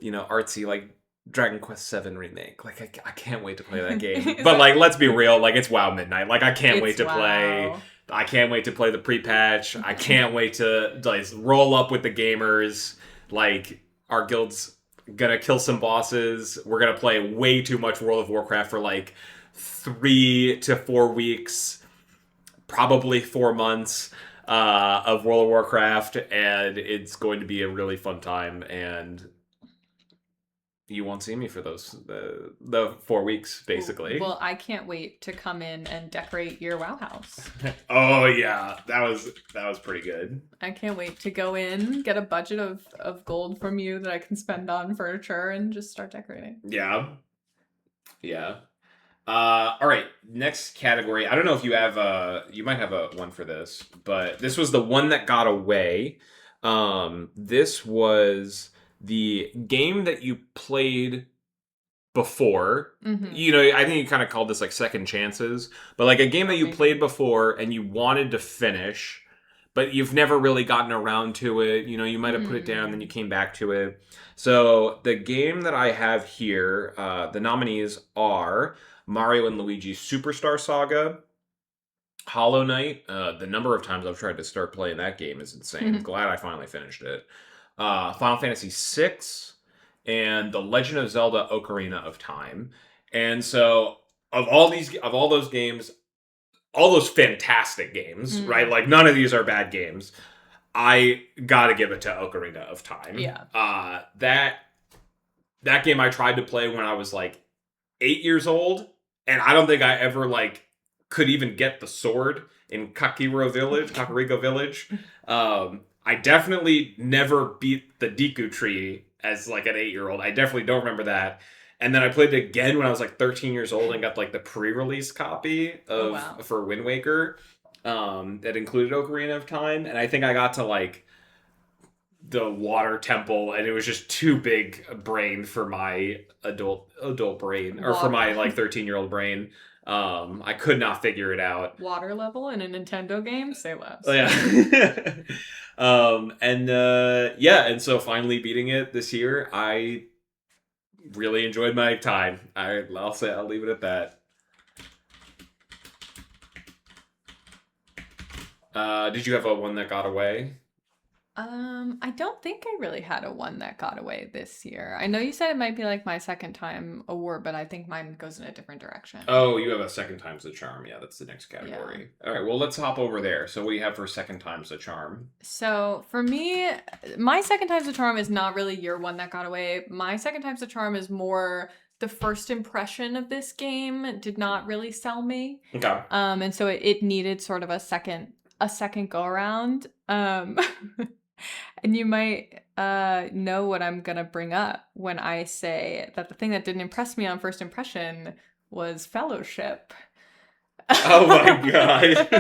artsy, like, Dragon Quest 7 Remake. Like, I can't wait to play that game. But, like, let's be real. Like, it's WoW Midnight. Like, I can't wait to play. I can't wait to play the pre-patch. I can't wait to, like, roll up with the gamers. Like, our guild's gonna kill some bosses. We're gonna play way too much World of Warcraft for, like, 3 to 4 weeks. Probably 4 months of World of Warcraft. And it's going to be a really fun time. And you won't see me for the 4 weeks, basically. Well, I can't wait to come in and decorate your WoW house. Oh yeah, that was pretty good. I can't wait to go in, get a budget of gold from you that I can spend on furniture, and just start decorating. Yeah. All right, next category. I don't know if you have you might have a one for this, but this was the one that got away. This was the game that you played before. Mm-hmm. You know, I think you kind of called this like second chances, but like a game that Oh, you maybe. played before and you wanted to finish, but you've never really gotten around to it. You know, you might have put it down, then you Hmm. came back to it. So the game that I have here, the nominees are Mario and Luigi Superstar Saga, Hollow Knight. The number of times I've tried to start playing that game is insane. Glad I finally finished it. Final Fantasy VI, and The Legend of Zelda: Ocarina of Time. And so, of all those games, all those fantastic games, right? Mm. Like none of these are bad games. I gotta give it to Ocarina of Time. Yeah. That game I tried to play when I was like 8 years old, and I don't think I ever like could even get the sword in Kakariko Village. I definitely never beat the Deku Tree as like an 8 year old. I definitely don't remember that. And then I played it again when I was like 13 years old and got like the pre-release copy Oh of wow. for Wind Waker, that included Ocarina of Time, and I think I got to like the water temple, and it was just too big a brain for my adult brain, or for Water my like 13-year-old brain. I could not figure it out. water level in a Nintendo game? Say Oh, less. yeah. And yeah, and so finally beating it this year, I really enjoyed my time. I'll leave it at that. Did you have a one that got away? I don't think I really had a one that got away this year. I know you said it might be like my second time award, but I think mine goes in a different direction. Oh, you have a second time's the charm. Yeah, that's the next Yeah. category. All right, well, let's hop over there. So, what do you have for second time's the charm? So for me, my second time's a charm is not really your one that got away. My second time's a charm is more the first impression of this game did not really sell me. Okay. And so it needed sort of a second go around. And you might know what I'm gonna bring up when I say that the thing that didn't impress me on first impression was Fellowship. Oh my god.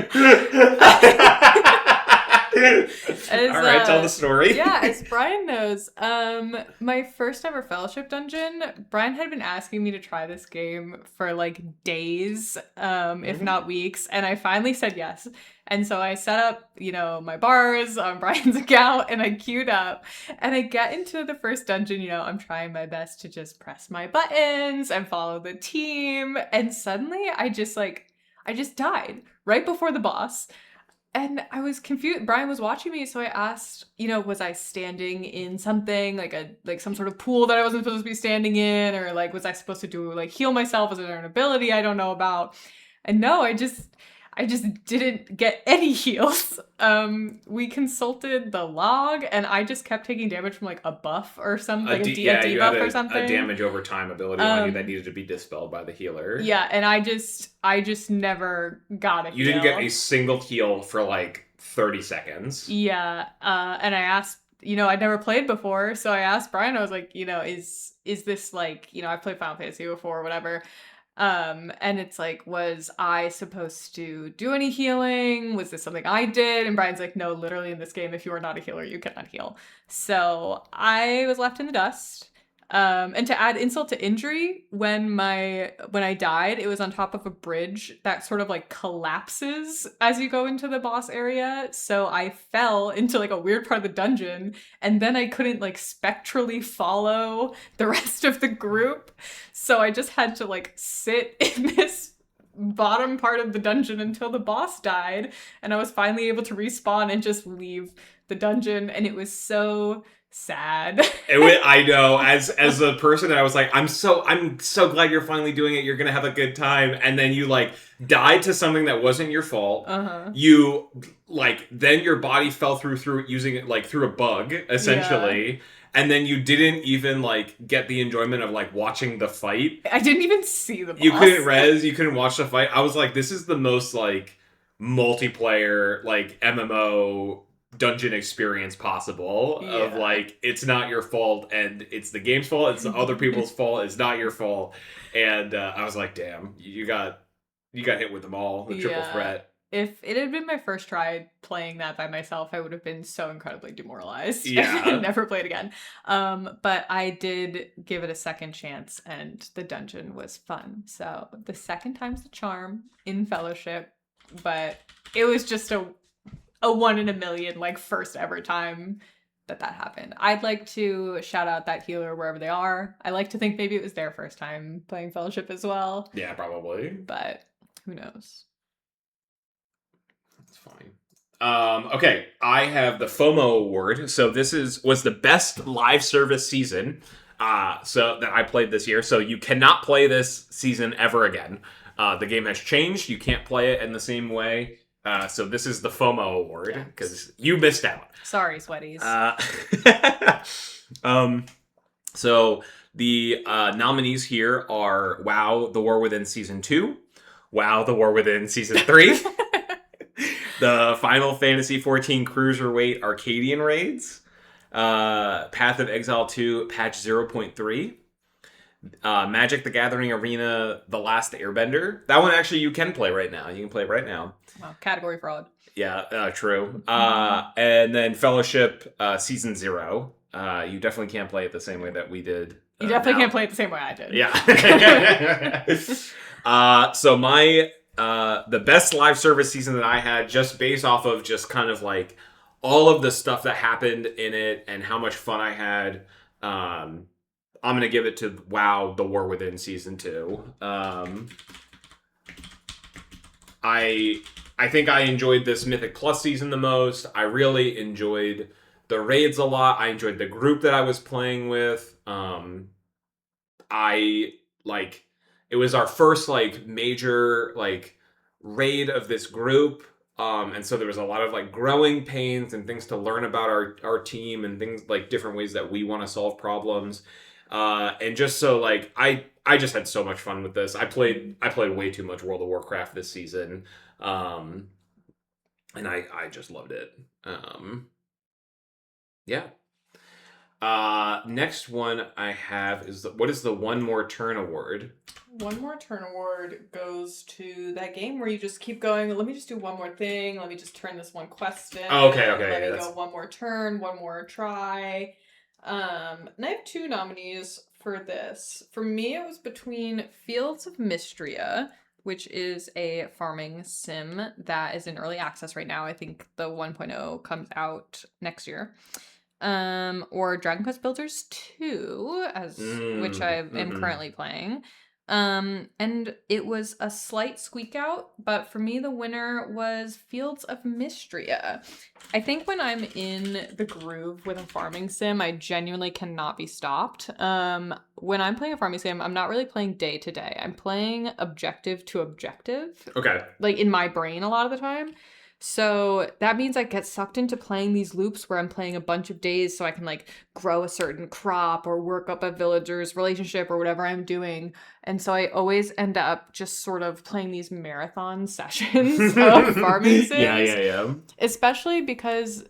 As All right, tell the story. yeah, as Brian knows, my first ever Fellowship dungeon, Brian had been asking me to try this game for like days, if Mhm. not weeks, and I finally said yes. And so I set up, my bars on Brian's account and I queued up and I get into the first dungeon, I'm trying my best to just press my buttons and follow the team, and suddenly I just died right before the boss. And I was confused. Brian was watching me, so I asked, was I standing in something like some sort of pool that I wasn't supposed to be standing in, or like was I supposed to do like heal myself? Was there an ability I don't know about? And no, I just didn't get any heals. We consulted the log, and I just kept taking damage from like a buff or something, like a Yeah, you had debuff or a something. damage over time ability on you that needed to be dispelled by the healer. Yeah, and I just never got a You didn't get a heal. single heal for like 30 seconds. Yeah, and I asked, I'd never played before, so I asked Brian. I was like, is this like, I've played Final Fantasy before, or whatever. And it's like, was I supposed to do any healing? Was this something I did? And Brian's like, no, literally in this game, if you are not a healer, you cannot heal. So I was left in the dust. And to add insult to injury, when I died, it was on top of a bridge that sort of like collapses as you go into the boss area. So I fell into like a weird part of the dungeon, and then I couldn't like spectrally follow the rest of the group. So I just had to like sit in this bottom part of the dungeon until the boss died, and I was finally able to respawn and just leave the dungeon, and it was so sad. I know, as a person, I was like, I'm so glad you're finally doing it. You're gonna have a good time, and then you like died to something that wasn't your fault. Uh-huh. You like then your body fell through using it like through a bug Yeah. essentially, and then you didn't even like get the enjoyment of like watching the fight. I didn't even see the You boss. couldn't res, you couldn't watch the fight. I was like, this is the most like multiplayer like MMO dungeon experience possible of Yeah. like it's not your fault and it's the game's fault, it's the other people's fault, it's not your fault. And I was like, damn, you got hit with them all, the triple Yeah. threat. if it had been my first try playing that by myself, I would have been so incredibly demoralized Yeah. and never played again. But I did give it a second chance, and the dungeon was fun. So the second time's the charm in Fellowship, but it was just a one in a million, like, first ever time that happened. I'd like to shout out that healer wherever they are. I like to think maybe it was their first time playing Fellowship as well, Yeah, probably. but who knows? That's fine. Okay, I have the FOMO award. So this was the best live service season so that I played this year. So you cannot play this season ever again. The game has changed. You can't play it in the same way. So this is the FOMO award because you missed out. Sorry, sweaties. So the nominees here are WoW: The War Within Season 2, WoW: The War Within Season 3, the Final Fantasy XIV Cruiserweight Arcadian Raids, Path of Exile 2 Patch 0.3, Magic the Gathering Arena The Last Airbender. That one actually you can play right now. You can play it right now. Wow, category fraud. Yeah, true. And then Fellowship Season 0. You definitely can't play it the same way that we did. You definitely can't play it the same way I did. Yeah. So my the best live service season that I had, just based off of just kind of like all of the stuff that happened in it and how much fun I had, I'm gonna give it to WoW: The War Within Season 2. I think I enjoyed this Mythic Plus season the most. I really enjoyed the raids a lot. I enjoyed the group that I was playing with. It was our first like major like raid of this group. And so there was a lot of like growing pains and things to learn about our team and things like different ways that we want to solve problems. And just so like I just had so much fun with this. I played way too much World of Warcraft this season. And I just loved it. Yeah. Next one I have is what is the One More Turn award? One More Turn award goes to that game where you just keep going. Let me just do one more thing. Let me just turn this one quest in. Oh, okay. Let me go one more turn, one more try. And I have two nominees for this. For me, it was between Fields of Mystria, which is a farming sim that is in early access right now. I think the 1.0 comes out next year. Or Dragon Quest Builders 2, which I am currently playing. And it was a slight squeak out, but for me, the winner was Fields of Mystria. I think when I'm in the groove with a farming sim, I genuinely cannot be stopped. When I'm playing a farming sim, I'm not really playing day to day. I'm playing objective to objective. Okay. Like in my brain a lot of the time. So that means I get sucked into playing these loops where I'm playing a bunch of days so I can like grow a certain crop or work up a villager's relationship or whatever I'm doing. And so I always end up just sort of playing these marathon sessions of farming sims. Yeah. Especially because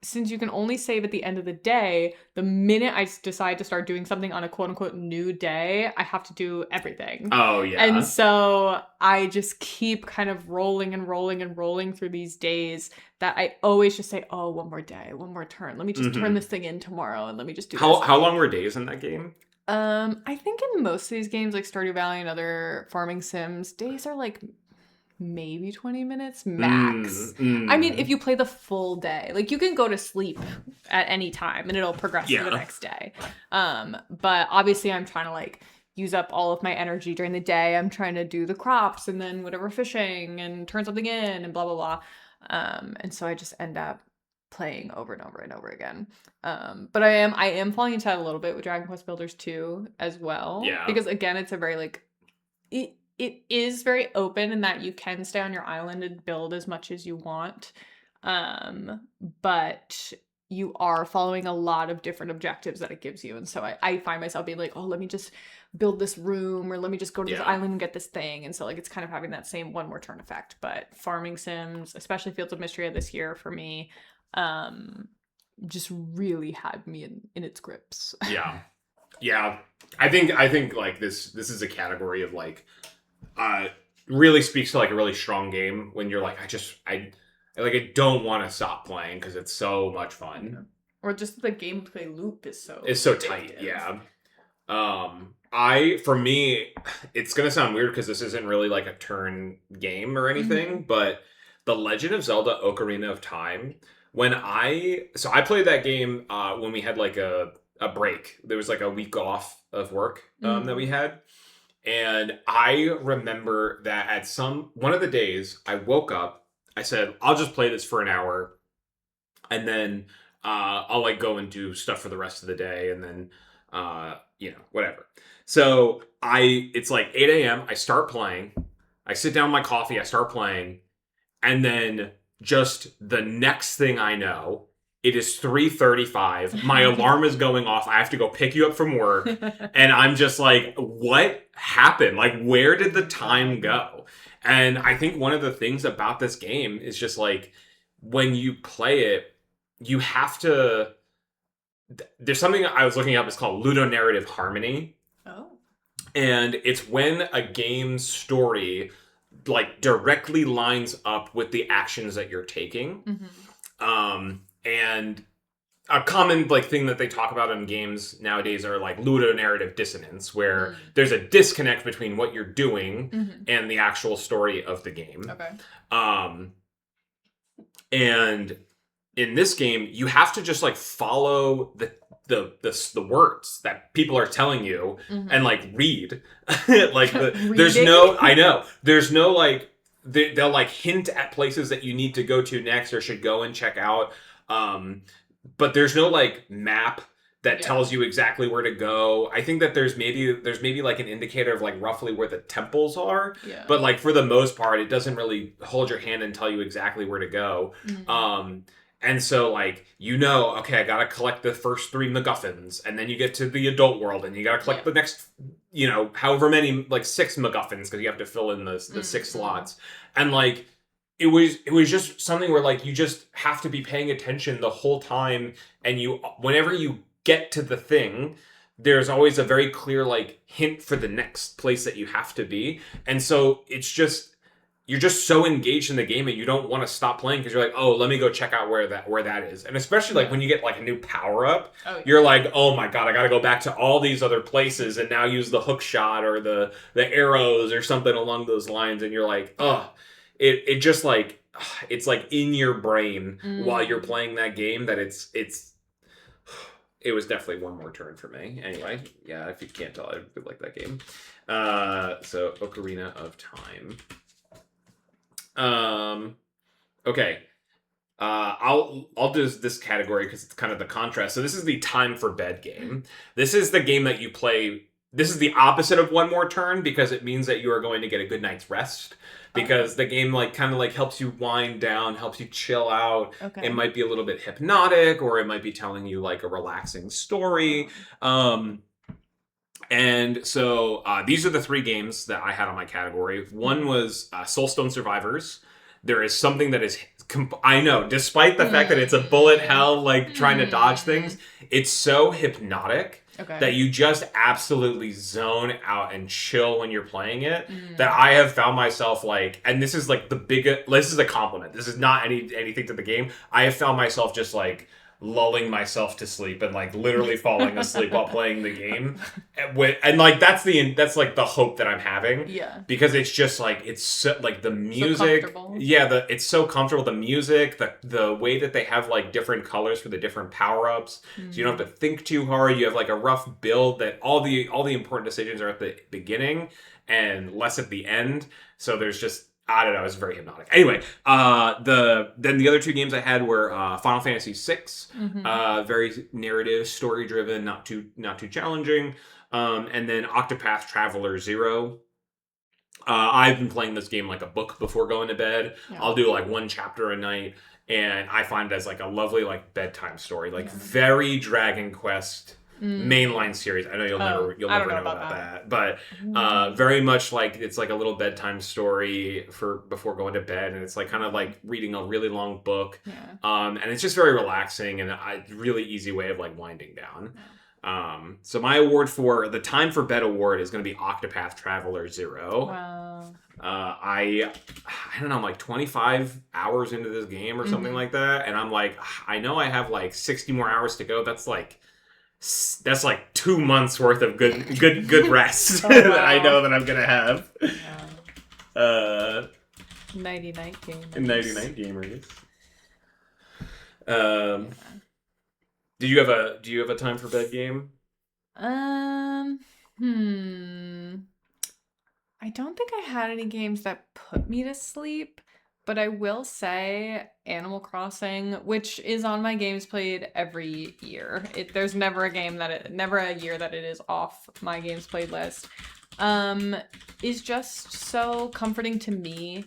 since you can only save at the end of the day, the minute I decide to start doing something on a quote unquote new day, I have to do everything. Oh, yeah. And so I just keep kind of rolling and rolling and rolling through these days that I always just say, oh, one more day, one more turn. Let me just turn this thing in tomorrow and let me just do this. How long were days in that game? I think in most of these games like Stardew Valley and other farming sims, days are like maybe 20 minutes max. I mean, if you play the full day, like you can go to sleep at any time and it'll progress to the next day. But obviously I'm trying to like use up all of my energy during the day. I'm trying to do the crops and then whatever fishing and turn something in and blah, blah, blah. And so I just end up playing over and over and over again. But I am falling into that a little bit with Dragon Quest Builders 2 as well. Yeah. Because again, it's a very like it is very open in that you can stay on your island and build as much as you want. But you are following a lot of different objectives that it gives you. And so I find myself being like, oh, let me just build this room or let me just go to this island and get this thing. And so like it's kind of having that same one more turn effect. But farming sims, especially Fields of Mystria this year for me, just really had me in its grips. Yeah. I think like this is a category of like really speaks to like a really strong game when you're like, I don't want to stop playing because it's so much fun. Or just the gameplay loop is so It's so tight, yeah. For me, it's gonna sound weird because this isn't really like a turn game or anything, but The Legend of Zelda: Ocarina of Time. I played that game when we had like a break. There was like a week off of work that we had, and I remember that at one of the days I woke up. I said, "I'll just play this for an hour, and then I'll like go and do stuff for the rest of the day, and then whatever." So it's like 8 a.m. I start playing. I sit down with my coffee. I start playing, and then just the next thing I know, it is 3:35. My alarm is going off. I have to go pick you up from work, and I'm just like, what happened? Like, where did the time go? And I think one of the things about this game is just like when you play it, you have to. There's something I was looking up. It's called ludonarrative harmony. Oh. And it's when a game's story like directly lines up with the actions that you're taking. And a common like thing that they talk about in games nowadays are like ludonarrative dissonance, where there's a disconnect between what you're doing and the actual story of the game. Okay. And in this game, you have to just like follow the words that people are telling you and like read. Like there's no like they'll like hint at places that you need to go to next or should go and check out. But there's no like map that tells you exactly where to go. I think that there's maybe like an indicator of like roughly where the temples are. Yeah. But like for the most part, it doesn't really hold your hand and tell you exactly where to go. And so, like, okay, I gotta collect the first 3 MacGuffins, and then you get to the adult world, and you gotta collect the next, however many, like, 6 MacGuffins, because you have to fill in the 6 slots. And, like, it was just something where, like, you just have to be paying attention the whole time, and whenever you get to the thing, there's always a very clear, like, hint for the next place that you have to be. And so, you're just so engaged in the game and you don't want to stop playing because you're like, oh, let me go check out where that is. And especially like when you get like a new power up, you're like, oh my god, I got to go back to all these other places and now use the hook shot or the arrows or something along those lines. And you're like, oh, it just like it's like in your brain while you're playing that game that it was definitely one more turn for me. Anyway, yeah, if you can't tell, I really like that game. So Ocarina of Time. Okay. I'll do this category because it's kind of the contrast. So this is the time for bed game. This is the game that you play. This is the opposite of one more turn because it means that you are going to get a good night's rest. Because the game like kind of like helps you wind down, helps you chill out. Okay. It might be a little bit hypnotic, or it might be telling you like a relaxing story. And so these are the 3 games that I had on my category. One was Soulstone Survivors. There is something that is... I know, despite the fact that it's a bullet hell, like, trying to dodge things, it's so hypnotic that you just absolutely zone out and chill when you're playing it, that I have found myself, like... And this is, like, the biggest... This is a compliment. This is not anything to the game. I have found myself just, like... lulling myself to sleep and like literally falling asleep while playing the game, and like that's like the hope that I'm having. Yeah, because it's just like it's so, like the music. So it's so comfortable. The music, the way that they have like different colors for the different power ups, so you don't have to think too hard. You have like a rough build that all the important decisions are at the beginning and less at the end. So there's just. I don't know. It's very hypnotic. Anyway, then the other 2 games I had were Final Fantasy VI, very narrative, story driven, not too challenging, and then Octopath Traveler 0. I've been playing this game like a book before going to bed. Yeah. I'll do like 1 chapter a night, and I find it as like a lovely like bedtime story, like very Dragon Quest. Mainline series. I know you'll never know about that. But very much like it's like a little bedtime story for before going to bed, and it's like kind of like reading a really long book. Yeah. And it's just very relaxing and a really easy way of like winding down. So my award for the Time for Bed award is going to be Octopath Traveler 0. Wow. I don't know, I'm like 25 hours into this game or something like that, and I'm like, I know I have like 60 more hours to go. That's like 2 months worth of good rest Oh, that I wow. know that I'm gonna have. Yeah. Uh, Nighty night game. 99 gamers. Yeah. Do you have a Time for Bed game? Um. Hmm. I don't think I had any games that put me to sleep, but I will say Animal Crossing, which is on my games played every year. There's never a game never a year that it is off my games played list. Um, is just so comforting to me.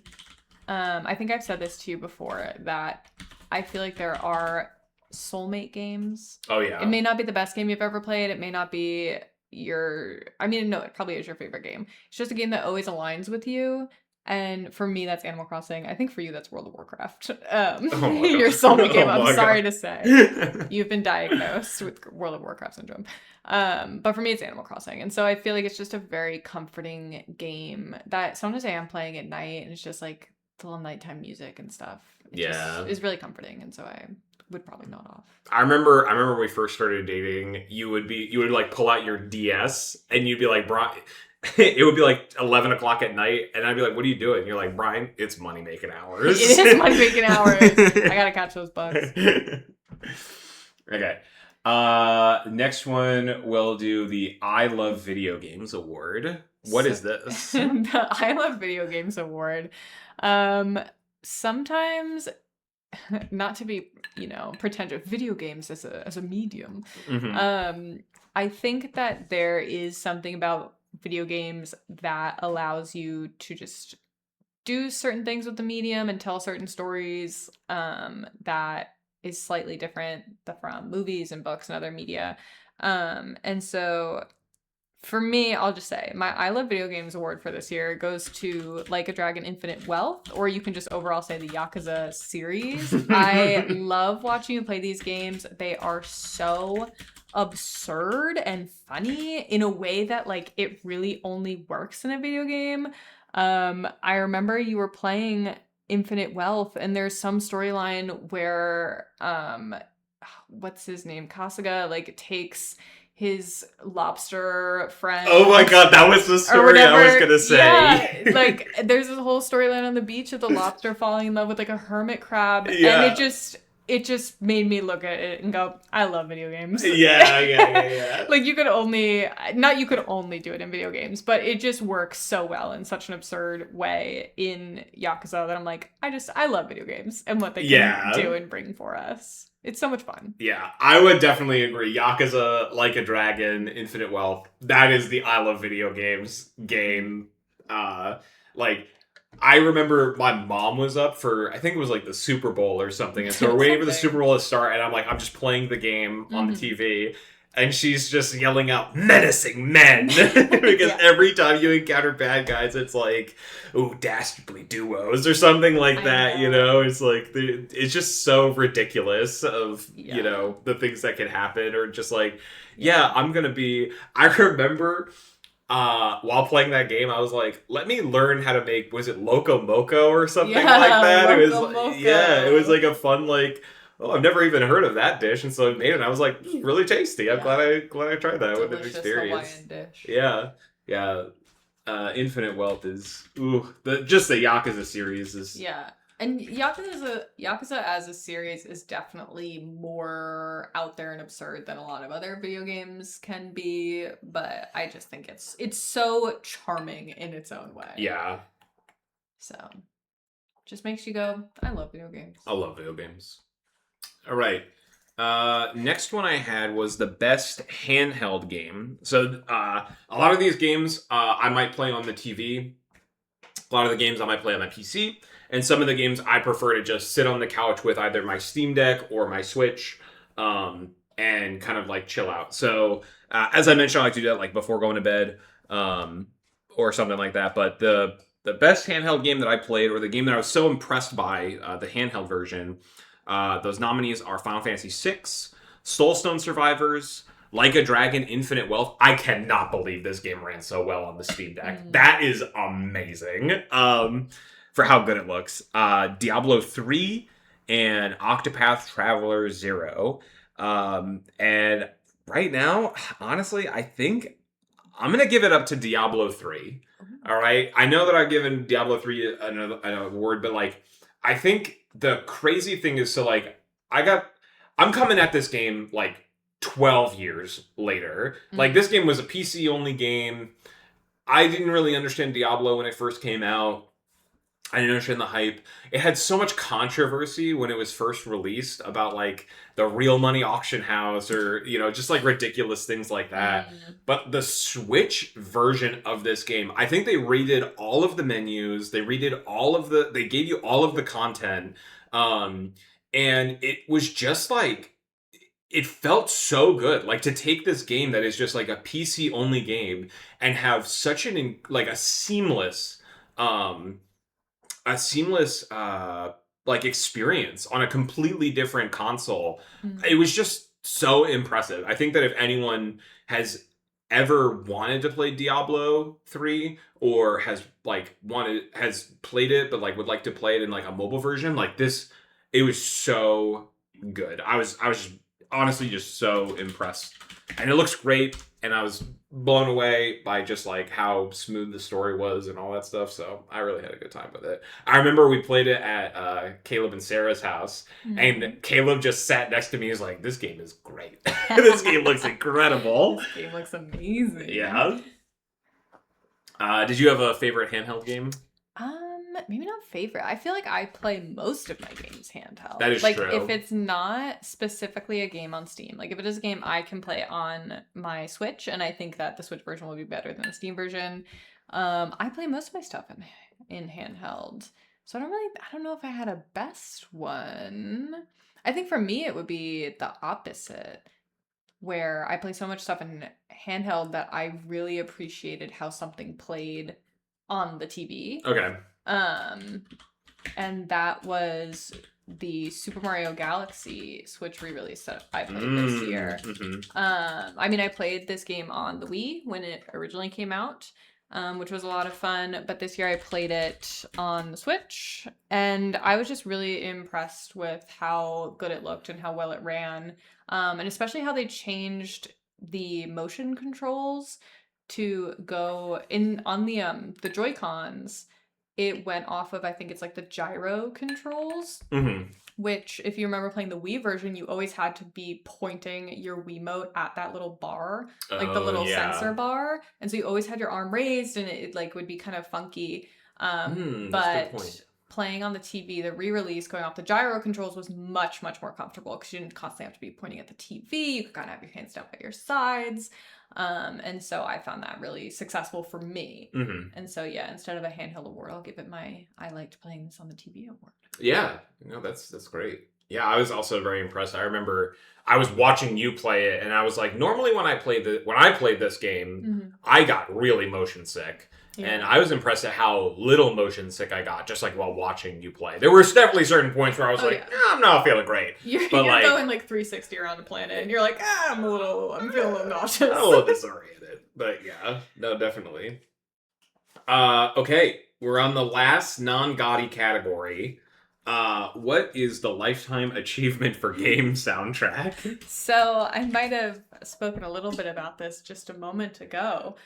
I think I've said this to you before that I feel like there are soulmate games. Oh It yeah. may not be the best game you've ever played. It may not be I mean, no, it probably is your favorite game. It's just a game that always aligns with you. And for me, that's Animal Crossing. I think for you, that's World of Warcraft. Oh my Your god. soulmate game. Oh I'm my sorry god. to say. You've been diagnosed with World of Warcraft syndrome. But for me, it's Animal Crossing. And so I feel like it's just a very comforting game that sometimes I am playing at night and it's just like the little nighttime music and stuff. It just Yeah. is really comforting. And so I would probably nod off. I remember when we first started dating, you would like pull out your DS and you'd be like, Brian, it would be like 11 o'clock at night, and I'd be like, what are you doing? You're like, Brian, it's money making hours. It is money making hours. I gotta catch those bugs. Okay. Next one we'll do the I Love Video Games award. What is this? The I Love Video Games award. Sometimes, not to be, pretentious, video games as a medium. Mhm. I think that there is something about video games that allows you to just do certain things with the medium and tell certain stories that is slightly different from movies and books and other media. And so for me, I'll just say my I Love Video Games award for this year goes to Like a Dragon Infinite Wealth, or you can just overall say the Yakuza series. I love watching you play these games. They are so absurd and funny in a way that like it really only works in a video game. I remember you were playing Infinite Wealth and there's some storyline where what's his name? Kasuga like takes his lobster friend. Oh my god, that was the story I was gonna say. Yeah, like there's this whole storyline on the beach of the lobster falling in love with like a hermit crab, and Yeah. it just made me look at it and go, I love video games. Yeah. Like you could only do it in video games, but it just works so well in such an absurd way in Yakuza that I'm like, I love video games and what they can do and bring for us. It's so much fun. Yeah, I would definitely agree. Yakuza, Like a Dragon, Infinite Wealth. That is the I Love Video Games game. Like, I remember my mom was up for, I think it was like the Super Bowl or something. And so we're waiting for the Super Bowl to start. And I'm just playing the game on the TV. And she's just yelling out, menacing men. Because every time you encounter bad guys, it's like, ooh, dastardly duos or something like that, It's like, it's just so ridiculous of, the things that can happen. Or just like, I'm going to be, I remember while playing that game, I was like, let me learn how to make, was it Loco Moco or something like that? It was like a fun, like, oh, I've never even heard of that dish, and so I made it. And I was like, really tasty. I'm glad I tried that with an experience. Hawaiian dish. Yeah. Infinite Wealth is just the Yakuza series is and Yakuza as a series is definitely more out there and absurd than a lot of other video games can be. But I just think it's so charming in its own way. Yeah. So, just makes you go, I love video games. I love video games. All right. Next one I had was the best handheld game. So a lot of these games I might play on the TV. A lot of the games I might play on my PC. And some of the games I prefer to just sit on the couch with either my Steam Deck or my Switch and kind of like chill out. So as I mentioned, I like to do that like before going to bed or something like that. But the best handheld game that I played, or the game that I was so impressed by, the handheld version, those nominees are Final Fantasy VI, Soulstone Survivors, Like a Dragon Infinite Wealth. I cannot believe this game ran so well on the Steam Deck. That is amazing for how good it looks. Diablo 3 and Octopath Traveler 0. And right now, honestly, I think I'm going to give it up to Diablo 3. All right. I know that I've given Diablo 3 an award, but like, I think the crazy thing is, so like, I'm coming at this game like 12 years later. Like, this game was a PC only game. I didn't really understand Diablo when it first came out. I didn't understand the hype. It had so much controversy when it was first released about like the real money auction house, or just like ridiculous things like that. But the Switch version of this game, I think they redid all of the menus, they gave you all of the content, and it was just like, it felt so good, like to take this game that is just like a PC only game and have such a seamless um like experience on a completely different console. It was just so impressive. I think that if anyone has ever wanted to play Diablo 3, or has played it but like would like to play it in like a mobile version, like this, it was so good. I was honestly just so impressed. And it looks great, and I was blown away by just like how smooth the story was and all that stuff. So I really had a good time with it. I remember we played it at Caleb and Sarah's house, and Caleb just sat next to me. He was like, "This game is great. This game looks incredible. This game looks amazing." Yeah. Did you have a favorite handheld game? Maybe not favorite. I feel like I play most of my games handheld. That is like, true. If it's not specifically a game on Steam, like if it is a game I can play on my Switch, and I think that the Switch version will be better than the Steam version, I play most of my stuff in handheld. So I don't know if I had a best one. I think for me it would be the opposite, where I play so much stuff in handheld that I really appreciated how something played on the TV. Okay. And that was the Super Mario Galaxy Switch re-release that I played this year. I mean, I played this game on the Wii when it originally came out, which was a lot of fun. But this year I played it on the Switch, and I was just really impressed with how good it looked and how well it ran, and especially how they changed the motion controls to go in on the Joy-Cons. It went off of, I think it's like the gyro controls, which if you remember playing the Wii version, you always had to be pointing your Wiimote at that little bar, like the little sensor bar. And so you always had your arm raised, and it like would be kind of funky. That's a good But point. playing on the TV, the re-release going off the gyro controls was much, much more comfortable, because you didn't constantly have to be pointing at the TV. You could kind of have your hands down by your sides. And so I found that really successful for me. And so, yeah, instead of a handheld award, I'll give it my I liked playing this on the TV award. Yeah, no, that's great. Yeah, I was also very impressed. I remember I was watching you play it, and I was like, normally when I played this game, I got really motion sick. Yeah. And I was impressed at how little motion sick I got, just like while watching you play. There were definitely certain points where I was I'm not feeling great. You're going like 360 around the planet, and you're like, I'm feeling a little nauseous. I'm a little disoriented. But yeah, no, definitely. Okay, we're on the last non-gaudy category. What is the lifetime achievement for game soundtrack? So I might have spoken a little bit about this just a moment ago.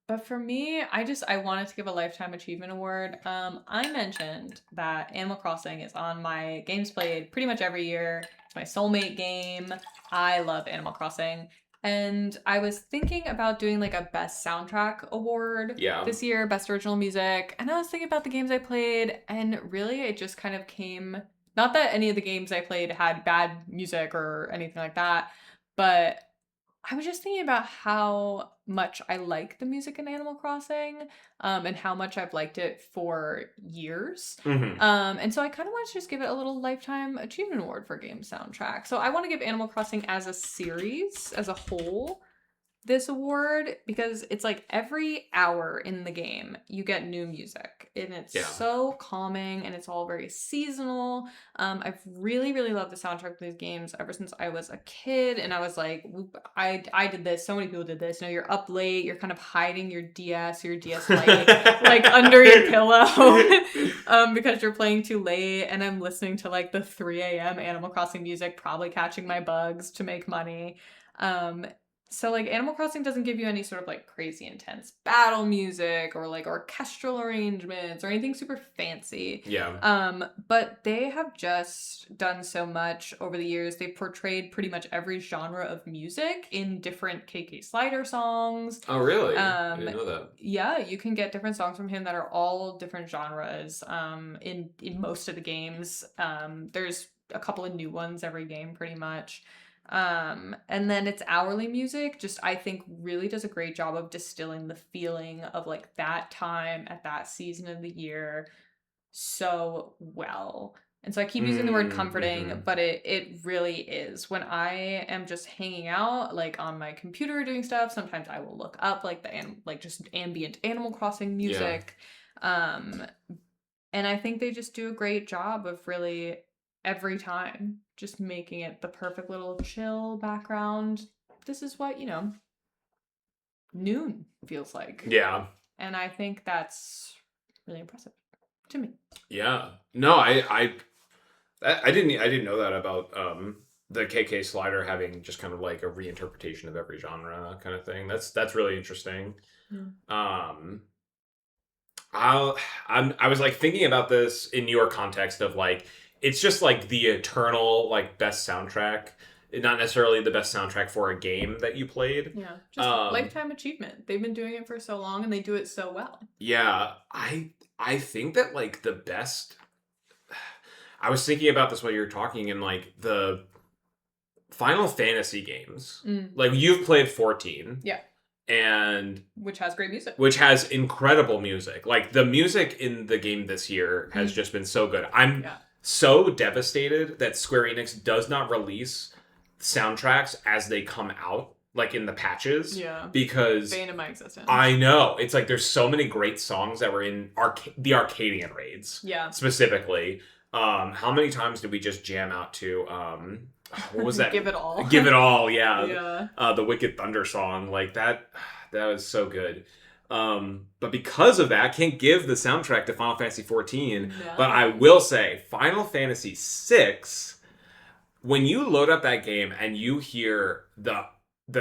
But for me, I wanted to give a lifetime achievement award. I mentioned that Animal Crossing is on my games played pretty much every year. It's my soulmate game. I love Animal Crossing. And I was thinking about doing like a best soundtrack award this year, best original music. And I was thinking about the games I played, and really it just kind of came, not that any of the games I played had bad music or anything like that, but I was just thinking about how much I like the music in Animal Crossing, and how much I've liked it for years. And so I kind of want to just give it a little lifetime achievement award for game soundtrack. So I want to give Animal Crossing as a series, as a whole, this award because it's like every hour in the game you get new music and it's Yeah. so calming and it's all very seasonal. I've really loved the soundtrack of these games ever since I was a kid, and I was like, I did this, so many people did this. You know, you're up late, you're kind of hiding your DS Lite like under your pillow because you're playing too late, and I'm listening to like the 3 a.m. Animal Crossing music, probably catching my bugs to make money. So like Animal Crossing doesn't give you any sort of like crazy intense battle music or like orchestral arrangements or anything super fancy. Yeah. But they have just done so much over the years. They've portrayed pretty much every genre of music in different KK Slider songs. Oh, really? I didn't know that. Yeah, you can get different songs from him that are all different genres in most of the games. There's a couple of new ones every game pretty much. And then its hourly music just I think really does a great job of distilling the feeling of like that time at that season of the year so well. And so I keep using the word comforting, but it really is. When I am just hanging out like on my computer doing stuff, sometimes I will look up like just ambient Animal Crossing music. And I think they just do a great job of really every time just making it the perfect little chill background. This is what, noon feels like. Yeah. And I think that's really impressive to me. Yeah. No, I didn't know that about the KK Slider having just kind of like a reinterpretation of every genre kind of thing. That's really interesting. I was like thinking about this in your context of like it's just like the eternal like best soundtrack, not necessarily the best soundtrack for a game that you played. Yeah, just lifetime achievement. They've been doing it for so long and they do it so well. Yeah, I think that like the best. I was thinking about this while you were talking, and like the Final Fantasy games, like you've played 14. Yeah. And which has great music. Which has incredible music. Like the music in the game this year has just been so good. I'm so devastated that Square Enix does not release soundtracks as they come out, like in the patches. Yeah. Because bane of my existence. I know. It's like there's so many great songs that were in the Arcadian raids. Yeah. Specifically. How many times did we just jam out to what was that? Give It All. Give It All, yeah. Yeah. The Wicked Thunder song, like that was so good. But because of that, I can't give the soundtrack to Final Fantasy 14. No. But I will say, Final Fantasy 6, when you load up that game and you hear the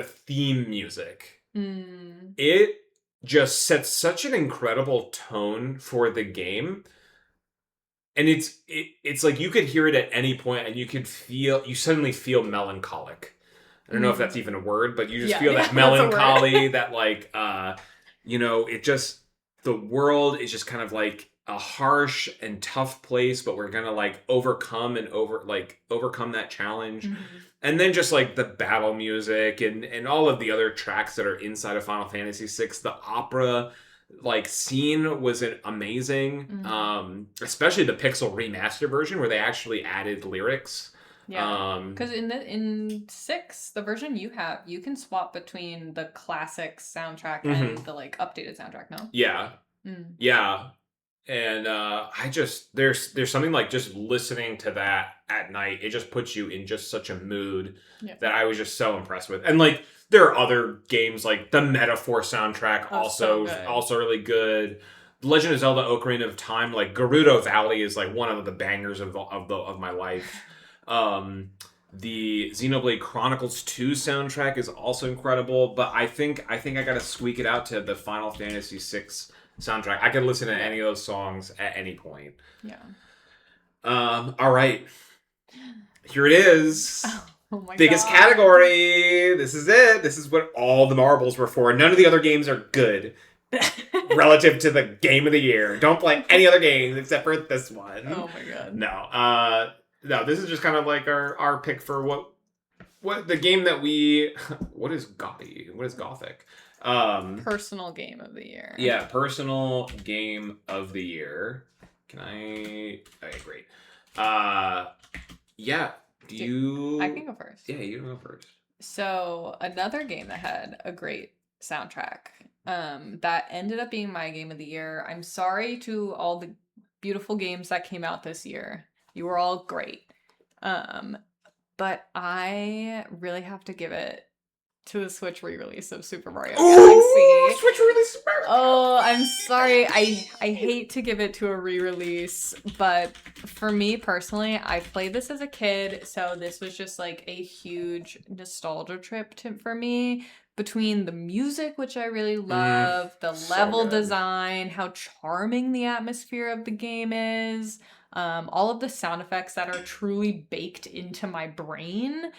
theme music, it just sets such an incredible tone for the game. And it's like you could hear it at any point and you suddenly feel melancholic. I don't know if that's even a word, but you just feel that melancholy, that like, it just, the world is just kind of like a harsh and tough place, but we're going to like overcome that challenge. And then just like the battle music and all of the other tracks that are inside of Final Fantasy VI, the opera like scene was amazing. Especially the Pixel remaster version where they actually added lyrics. Yeah, because in 6, the version you have, you can swap between the classic soundtrack and the like updated soundtrack. No. Yeah. Yeah. And there's something like just listening to that at night. It just puts you in just such a mood that I was just so impressed with. And like there are other games like the Metaphor soundtrack also really good. Legend of Zelda: Ocarina of Time, like Gerudo Valley is like one of the bangers of my life. The Xenoblade Chronicles 2 soundtrack is also incredible, but I think I gotta squeak it out to the Final Fantasy VI soundtrack. I could listen to any of those songs at any point. Yeah. All right. Here it is. Oh my Biggest God. category. This is it. This is what all the marbles were for. None of the other games are good relative to the game of the year. Don't play any other games except for this one. Oh my God. No, this is just kind of like our pick for what the game that we what is Gothic? What is Gothic? Personal game of the year. Yeah, personal game of the year. Can I? Okay, great. Yeah. I can go first. Yeah, you can go first. So another game that had a great soundtrack, that ended up being my game of the year. I'm sorry to all the beautiful games that came out this year. You were all great. Um, but I really have to give it to the Switch re-release of Super Mario Ooh, Galaxy. Switch release Super Mario Oh, I'm sorry. I hate to give it to a re-release, but for me personally, I played this as a kid, so this was just like a huge nostalgia trip for me. Between the music, which I really love, the so level good. design, how charming the atmosphere of the game is, all of the sound effects that are truly baked into my brain.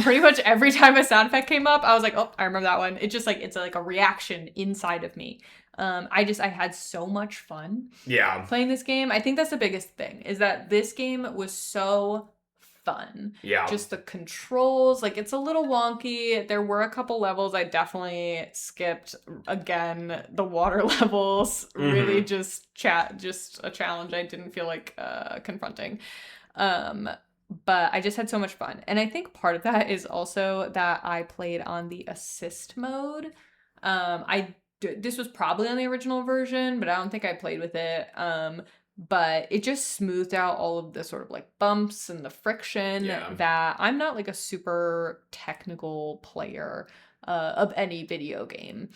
Pretty much every time a sound effect came up, I was like, oh, I remember that one. It just like it's like a reaction inside of me. I had so much fun Yeah. playing this game. I think that's the biggest thing is that this game was so fun. Yeah. Just the controls, like it's a little wonky. There were a couple levels I definitely skipped. Again, the water levels really just a challenge I didn't feel like confronting. But I just had so much fun. And I think part of that is also that I played on the assist mode. This was probably on the original version, but I don't think I played with it. But it just smoothed out all of the sort of like bumps and the friction that I'm not like a super technical player of any video game.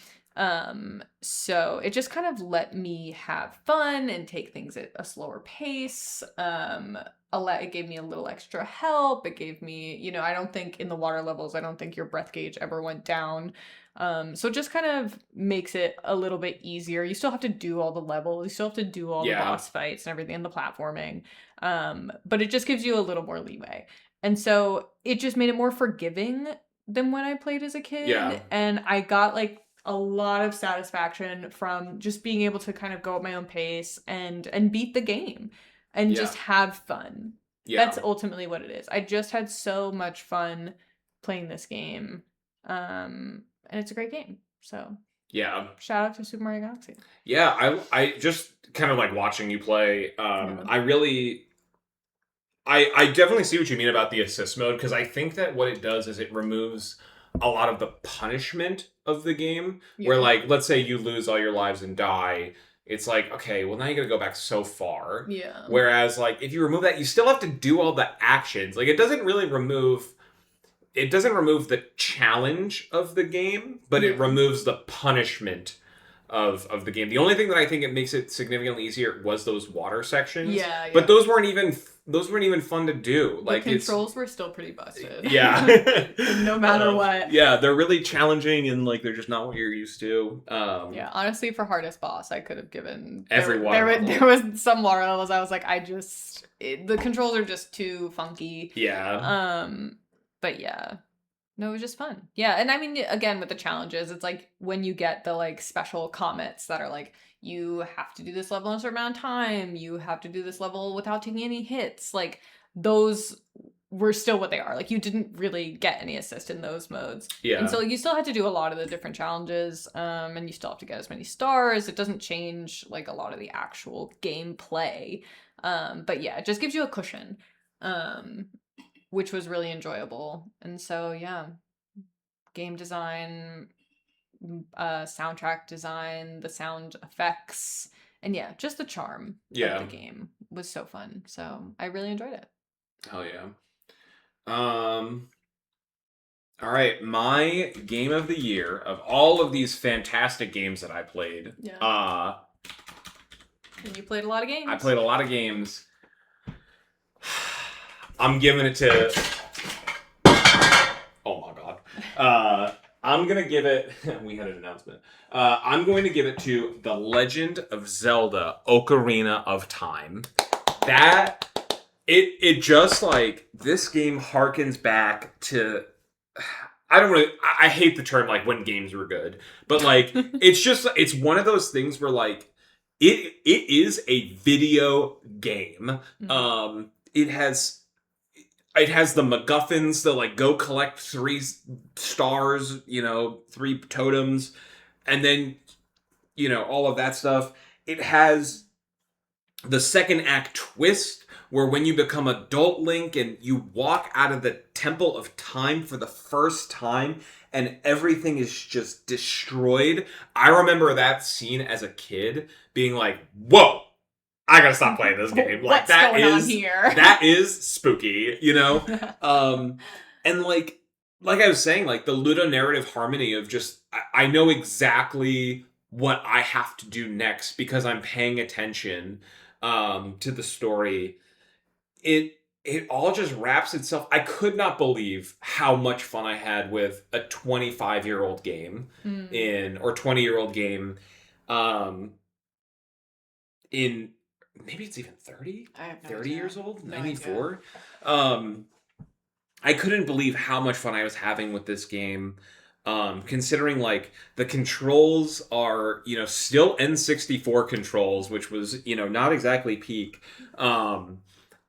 So it just kind of let me have fun and take things at a slower pace. It gave me a little extra help. It gave me, I don't think in the water levels, I don't think your breath gauge ever went down. So it just kind of makes it a little bit easier. You still have to do all the levels, you still have to do all the boss fights and everything and the platforming. But it just gives you a little more leeway. And so it just made it more forgiving than when I played as a kid. Yeah. And I got like a lot of satisfaction from just being able to kind of go at my own pace and beat the game and just have fun. That's ultimately what it is. I just had so much fun playing this game. And it's a great game. So shout out to Super Mario Galaxy. I just kind of like watching you play. I definitely see what you mean about the assist mode, because I think that what it does is it removes a lot of the punishment of the game. Where, like, let's say you lose all your lives and die, it's like, okay, well, now you gotta go back so far. Yeah. Whereas, like, if you remove that, you still have to do all the actions. Like, it doesn't remove the challenge of the game, but it removes the punishment of the game. The only thing that I think it makes it significantly easier was those water sections. Yeah. But those weren't even fun to do. Like, the controls were still pretty busted. Yeah. No matter what. Yeah, they're really challenging, and like they're just not what you're used to. Yeah, honestly, for hardest boss, I could have given every water level. There was some water levels I was like, the controls are just too funky. Yeah. But yeah. No, it was just fun. Yeah, and I mean, again, with the challenges, it's like when you get the like special comments that are like, you have to do this level in a certain amount of time, you have to do this level without taking any hits. Like, those were still what they are. Like, you didn't really get any assist in those modes. Yeah. And so you still had to do a lot of the different challenges, and you still have to get as many stars. It doesn't change like a lot of the actual gameplay. But yeah, it just gives you a cushion. Which was really enjoyable. And so, yeah, game design, soundtrack design, the sound effects, and yeah, just the charm of the game was so fun. So I really enjoyed it. Hell yeah. All right, my game of the year of all of these fantastic games that I played. And you played a lot of games. I played a lot of games. I'm giving it to... Oh my god. I'm going to give it... We had an announcement. I'm going to give it to The Legend of Zelda Ocarina of Time. It just, like, this game harkens back to... I hate the term, like, when games were good. But, like, it's one of those things where, like, it is a video game. Mm-hmm. It has the MacGuffins, the like go collect 3 stars, 3 totems, and then all of that stuff. It has the second act twist where when you become adult Link and you walk out of the Temple of Time for the first time and everything is just destroyed. I remember that scene as a kid being like, whoa, I gotta stop playing this game. Like, What's going on here? That is spooky, you know? And like I was saying, like the ludonarrative harmony of just, I know exactly what I have to do next because I'm paying attention to the story. It all just wraps itself. I could not believe how much fun I had with a 25-year-old game or 20-year-old game um in maybe it's even 30? I have no 30 idea. years old? No 94? I couldn't believe how much fun I was having with this game. Considering like the controls are, still N64 controls, which was, not exactly peak.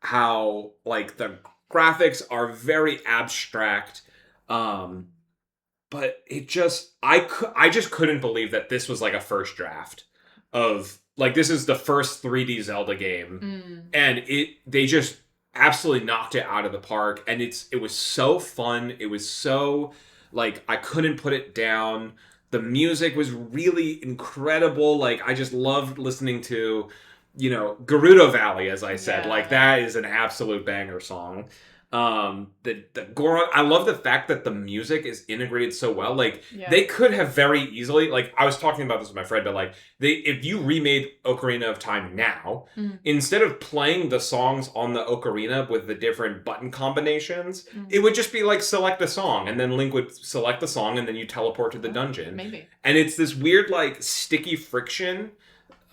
How like the graphics are very abstract. But I just couldn't believe that this was like a first draft of like this is the first 3D Zelda game, and they just absolutely knocked it out of the park, and it was so fun. It was so like I couldn't put it down. The music was really incredible. Like I just loved listening to, Gerudo Valley, as I said. Yeah. Like that is an absolute banger song. The Goron, I love the fact that the music is integrated so well. Like they could have very easily, like I was talking about this with my friend, but like if you remade Ocarina of Time now, instead of playing the songs on the ocarina with the different button combinations, it would just be like select a song and then Link would select the song and then you teleport to the dungeon. Maybe. And it's this weird like sticky friction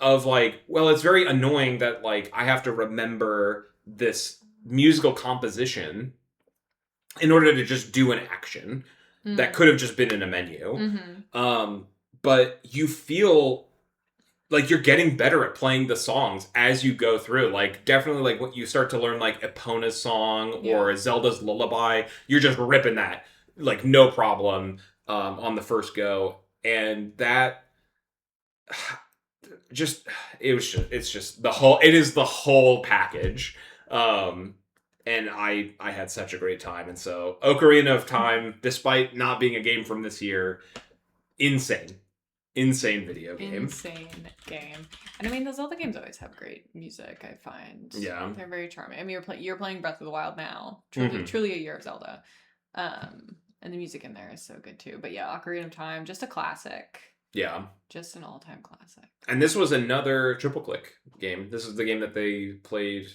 of like, well, it's very annoying that like I have to remember this musical composition in order to just do an action that could have just been in a menu. But you feel like you're getting better at playing the songs as you go through. Like definitely like when you start to learn like Epona's song or Zelda's Lullaby, you're just ripping that like no problem on the first go. And that it is the whole package. And I had such a great time. And so Ocarina of Time, despite not being a game from this year, insane video game. Insane game. And I mean, the Zelda games always have great music, I find. Yeah. They're very charming. I mean, you're playing Breath of the Wild now. Truly a year of Zelda. And the music in there is so good too. But yeah, Ocarina of Time, just a classic. Yeah. Just an all-time classic. And this was another triple click game. This is the game that they played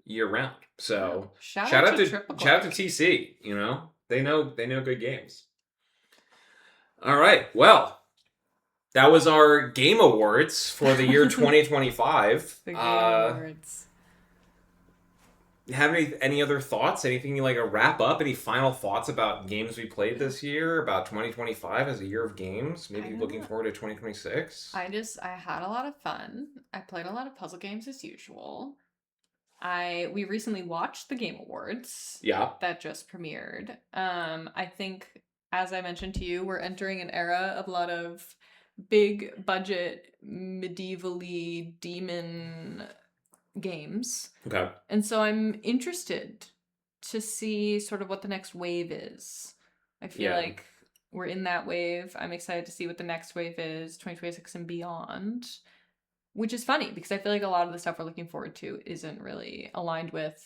year round. So shout out to TC, They know good games. All right. Well, that was our game awards for the year 2025. The game awards. Have any other thoughts? Anything you like to wrap up? Any final thoughts about games we played this year? About 2025 as a year of games? Maybe looking forward to 2026? I had a lot of fun. I played a lot of puzzle games as usual. We recently watched the Game Awards. Yeah. That just premiered. I think, as I mentioned to you, we're entering an era of a lot of big budget, medievally demon games. Okay. And so I'm interested to see sort of what the next wave is. I feel like we're in that wave. I'm excited to see what the next wave is, 2026 and beyond. Which is funny because I feel like a lot of the stuff we're looking forward to isn't really aligned with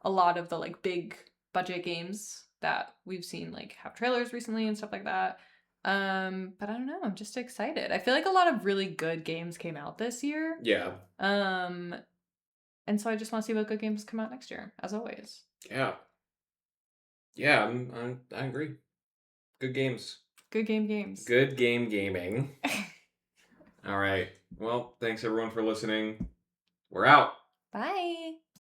a lot of the like big budget games that we've seen like have trailers recently and stuff like that. But I don't know. I'm just excited. I feel like a lot of really good games came out this year. Yeah. And so I just want to see what good games come out next year, as always. Yeah. Yeah, I agree. Good games. Good games. Good game gaming. All right. Well, thanks everyone for listening. We're out. Bye.